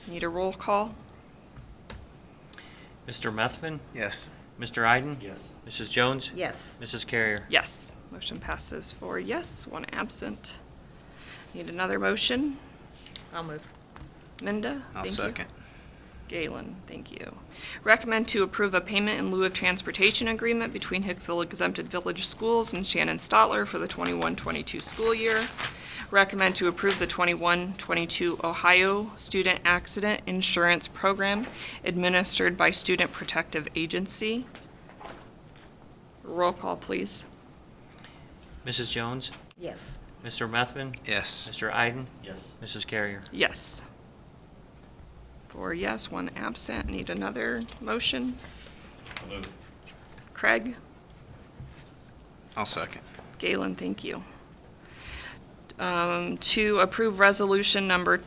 Need a roll call? Mr. Methvin? Yes. Mr. Iden? Yes. Mrs. Jones? Yes. Mrs. Carrier? Yes. Motion passes 4 yes, 1 absent. Need another motion? I'll move. Minda? I'll Thank you. second. Galen, thank you. Recommend to approve a payment in lieu of transportation agreement between Hicksville Exempted Village Schools and Shannon Stotler for the 21-22 school year. Recommend to approve the 21-22 Ohio Student Accident Insurance Program administered by Student Protective Agency. Roll call, please. Mrs. Jones? Yes. Mr. Methvin? Yes. Mr. Iden? Yes. Mrs. Carrier? Yes. 4 yes, 1 absent. Need another motion? I'll move. Craig? I'll second. Galen, thank you. To approve resolution number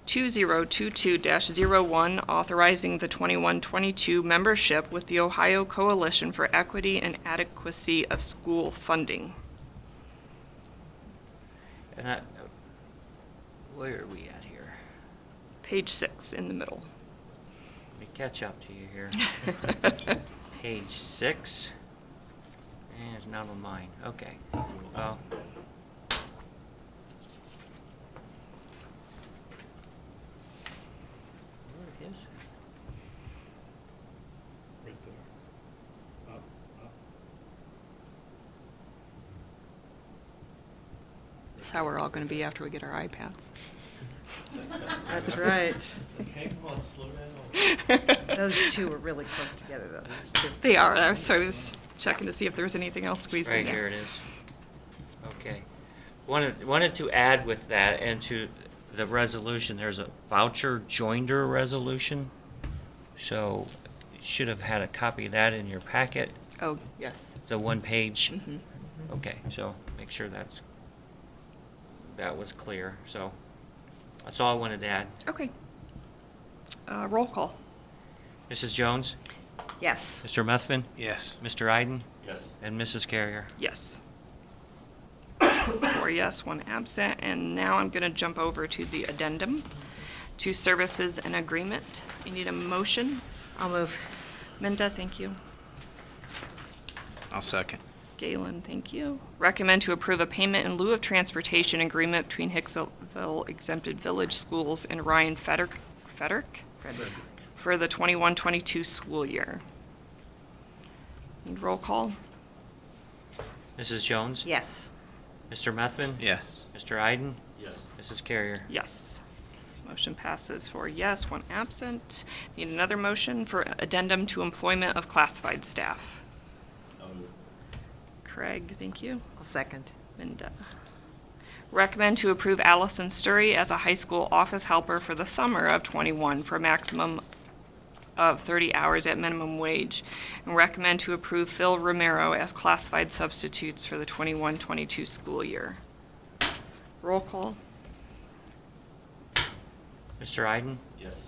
2022-01, authorizing the 21-22 membership with the Ohio Coalition for Equity and Adequacy of School Funding. And where are we at here? Page 6 in the middle. Let me catch up to you here. Page 6. And it's not on mine. Okay. Well. Where is it? Right there. Up. That's how we're all going to be after we get our iPads. That's right. Okay, come on, slow down. Those two were really close together, though, those two. They are. I was checking to see if there was anything else squeezed in Right there. here it is. Okay. Wanted to add with that and to the resolution, there's a voucher joinder resolution. So you should have had a copy of that in your packet. Oh, yes. It's a 1-page. Mhm. Okay, so make sure that was clear. So that's all I wanted to add. Okay. Roll call. Mrs. Jones, Yes. Mr. Methvin, Yes. Mr. Iden, Yes. and Mrs. Carrier. Yes. 4 yes, 1 absent, and now I'm going to jump over to the addendum to services and agreement. I need a motion. I'll move. Minda, thank you. I'll second. Galen, thank you. Recommend to approve a payment in lieu of transportation agreement between Hicksville Exempted Village Schools and Ryan Frederick for the 21-22 school year. Need roll call? Mrs. Jones? Yes. Mr. Methvin? Yes. Mr. Iden? Yes. Mrs. Carrier? Yes. Motion passes 4 yes, 1 absent. Need another motion for addendum to employment of classified staff. I'll move. Craig, thank you. I'll second. Minda. Recommend to approve Allison Sturry as a high school office helper for the summer of 21 for a maximum of 30 hours at minimum wage. And recommend to approve Phil Romero as classified substitutes for the 21-22 school year. Roll call. Mr. Iden? Yes.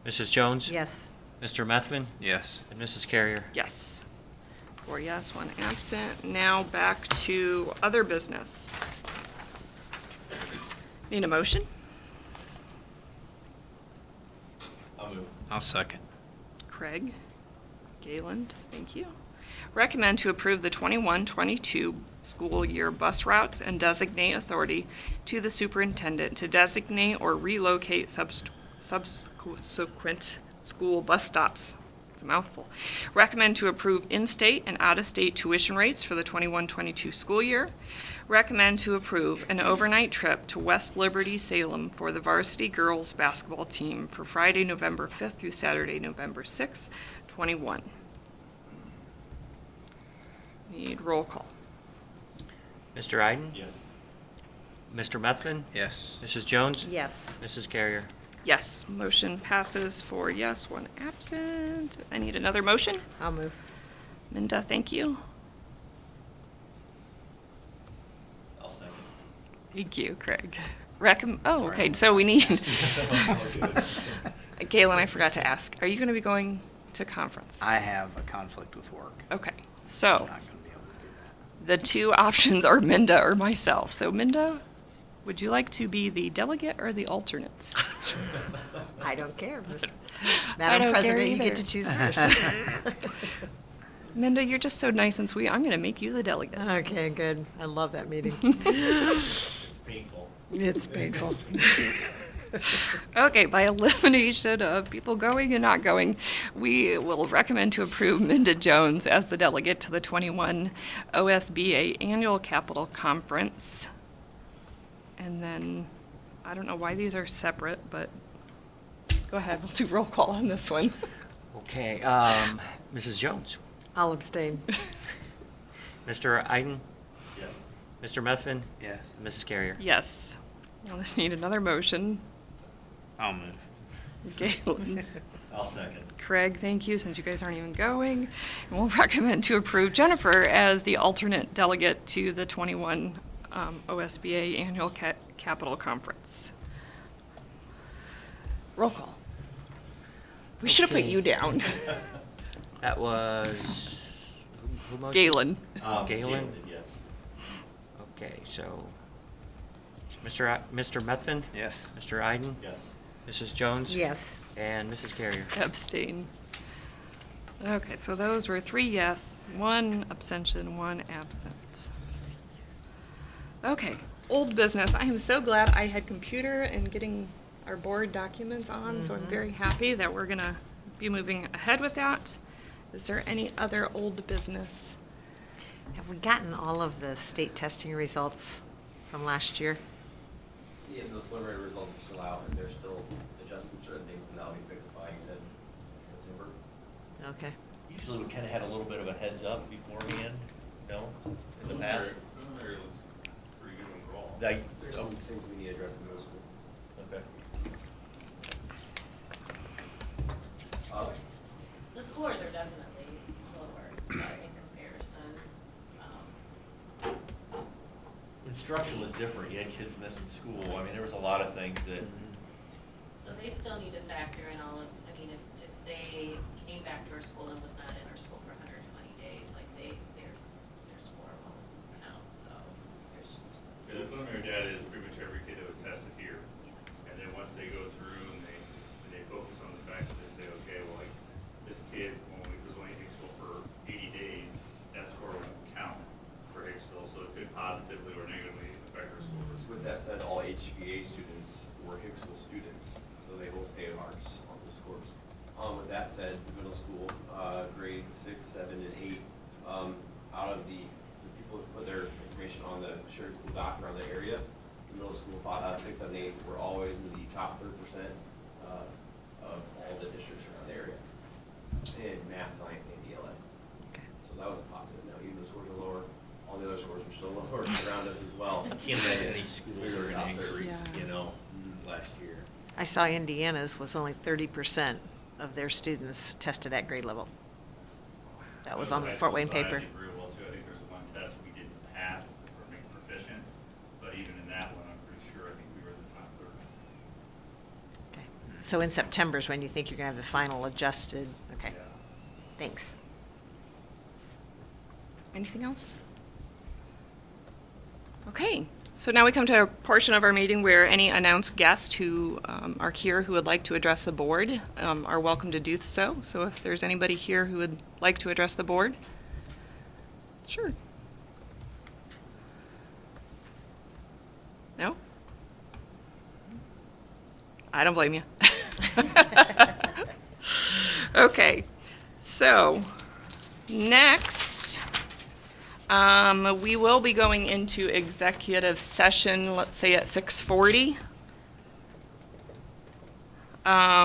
Mrs. Jones? Yes. Mr. Methvin? Yes. And Mrs. Carrier? Yes. 4 yes, 1 absent. Now back to other business. Need a motion? I'll move. I'll second. Craig, Galen, thank you. Recommend to approve the 21-22 school year bus routes and designate authority to the superintendent to designate or relocate subsequent school bus stops. It's a mouthful. Recommend to approve in-state and out-of-state tuition rates for the 21-22 school year. Recommend to approve an overnight trip to West Liberty, Salem for the varsity girls basketball team for Friday, November 5th through Saturday, November 6th, 21. Need roll call. Mr. Iden? Yes. Mr. Methvin? Yes. Mrs. Jones? Yes. Mrs. Carrier? Yes, motion passes 4 yes, 1 absent. I need another motion. I'll move. Minda, thank you. I'll second. Thank you, Craig. Okay, so we need, Galen, I forgot to ask, are you going to be going to conference? I have a conflict with work. Okay, I'm so not going to be able to do the two options are Minda or myself. So Minda, would you like to be the delegate or the alternate? I don't care. I Madam don't care President, you get either. to choose first. Minda, you're just so nice and sweet. I'm going to make you the delegate. Okay, good. I love that meeting. It's painful. It's painful. Okay, by elimination of people going and not going, we will recommend to approve Minda Jones as the delegate to the 21 OSBA Annual Capital Conference. And then, I don't know why these are separate, but go ahead, we'll do roll call on this one. Okay, Mrs. Jones, I'll abstain. Mr. Iden, Yes. Mr. Methvin, that. and Mrs. Carrier. Yes. I'll need another motion. I'll move. Galen. I'll second. Craig, thank you, since you guys aren't even going. And we'll recommend to approve Jennifer as the alternate delegate to the 21 OSBA Annual Capital Conference. Roll call. We should have put Okay. you down. That was, who motioned? Galen. Galen? Yes. Okay, so, Mr. Methvin? Yes. Mr. Iden? Yes. Mrs. Jones? Yes. And Mrs. Carrier. Abstain. Okay, so those were 3 yes, 1 abstention, 1 absent. Okay, old business. I am so glad I had computer and getting our board documents on, so I'm very happy that we're gonna be moving ahead with that. Is there any other old business? Have we gotten all of the state testing results from last year? Yeah, the preliminary results are still out, and they're still adjusting certain things, and that'll be fixed by, you said, September. Okay. Usually we kind of had a little bit of a heads up beforehand, no, in the past. Preliminary looks pretty good overall. Like, There's some things we need to address in middle school. okay. The scores are definitely lower in comparison. Instruction was different. You had kids missing school. I mean, there was a lot of things that, So they still need to factor in all of, I mean, if they came back to our school and was not in our school for 120 days, like their score won't count, so there's just, Yeah, the preliminary data is pretty much every kid that was tested here. yes. And then once they go through and they focus on the fact that they say, okay, well, like, this kid was only in Hicksville for 80 days, that score won't count for Hicksville, so it could positively or negatively affect our scores. With that said, all HBA students were Hicksville students, so they will stay marks on the scores. With that said, middle school, grades 6, 7, and 8, out of the people who put their information on the shared Google Doc around the area, the middle school, 6, 7, 8 were always in the top 3% of all the districts around the area in math, science, and ELA. So that was a positive. Now, even though scores are lower, all the other scores are still lower around us as well. I can't imagine any schools We were are top in increase, Yeah. you know, last year. I saw Indiana's was only 30% of their students tested at grade level. That was on the Fort Wayne paper. I did real well too. I think there's one test we didn't pass or make proficient, but even in that one, I'm pretty sure, I think we were in the top third. Okay. So in September is when you think you're going to have the final adjusted, okay, Yeah. thanks. Anything else? Okay, so now we come to a portion of our meeting where any announced guests who are here who would like to address the board are welcome to do so. So if there's anybody here who would like to address the board, sure. No? I don't blame you. Okay, so next, we will be going into executive session, let's say at 6:40,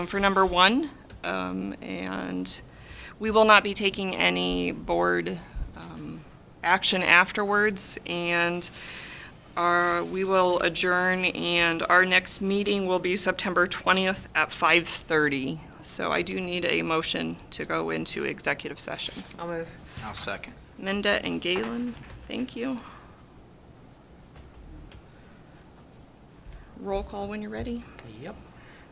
for number 1. And we will not be taking any board action afterwards. And We will adjourn, and our next meeting will be September 20th at 5:30. So I do need a motion to go into executive session. I'll move. I'll second. Minda and Galen, thank you. Roll call when you're ready. Yep.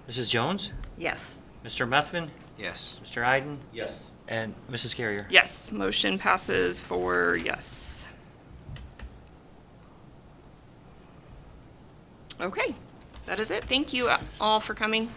Mrs. Jones, Yes. Mr. Methvin, Yes. Mr. Iden, Yes. and Mrs. Carrier. Yes, motion passes for yes. Okay, that is it. Thank you all for coming.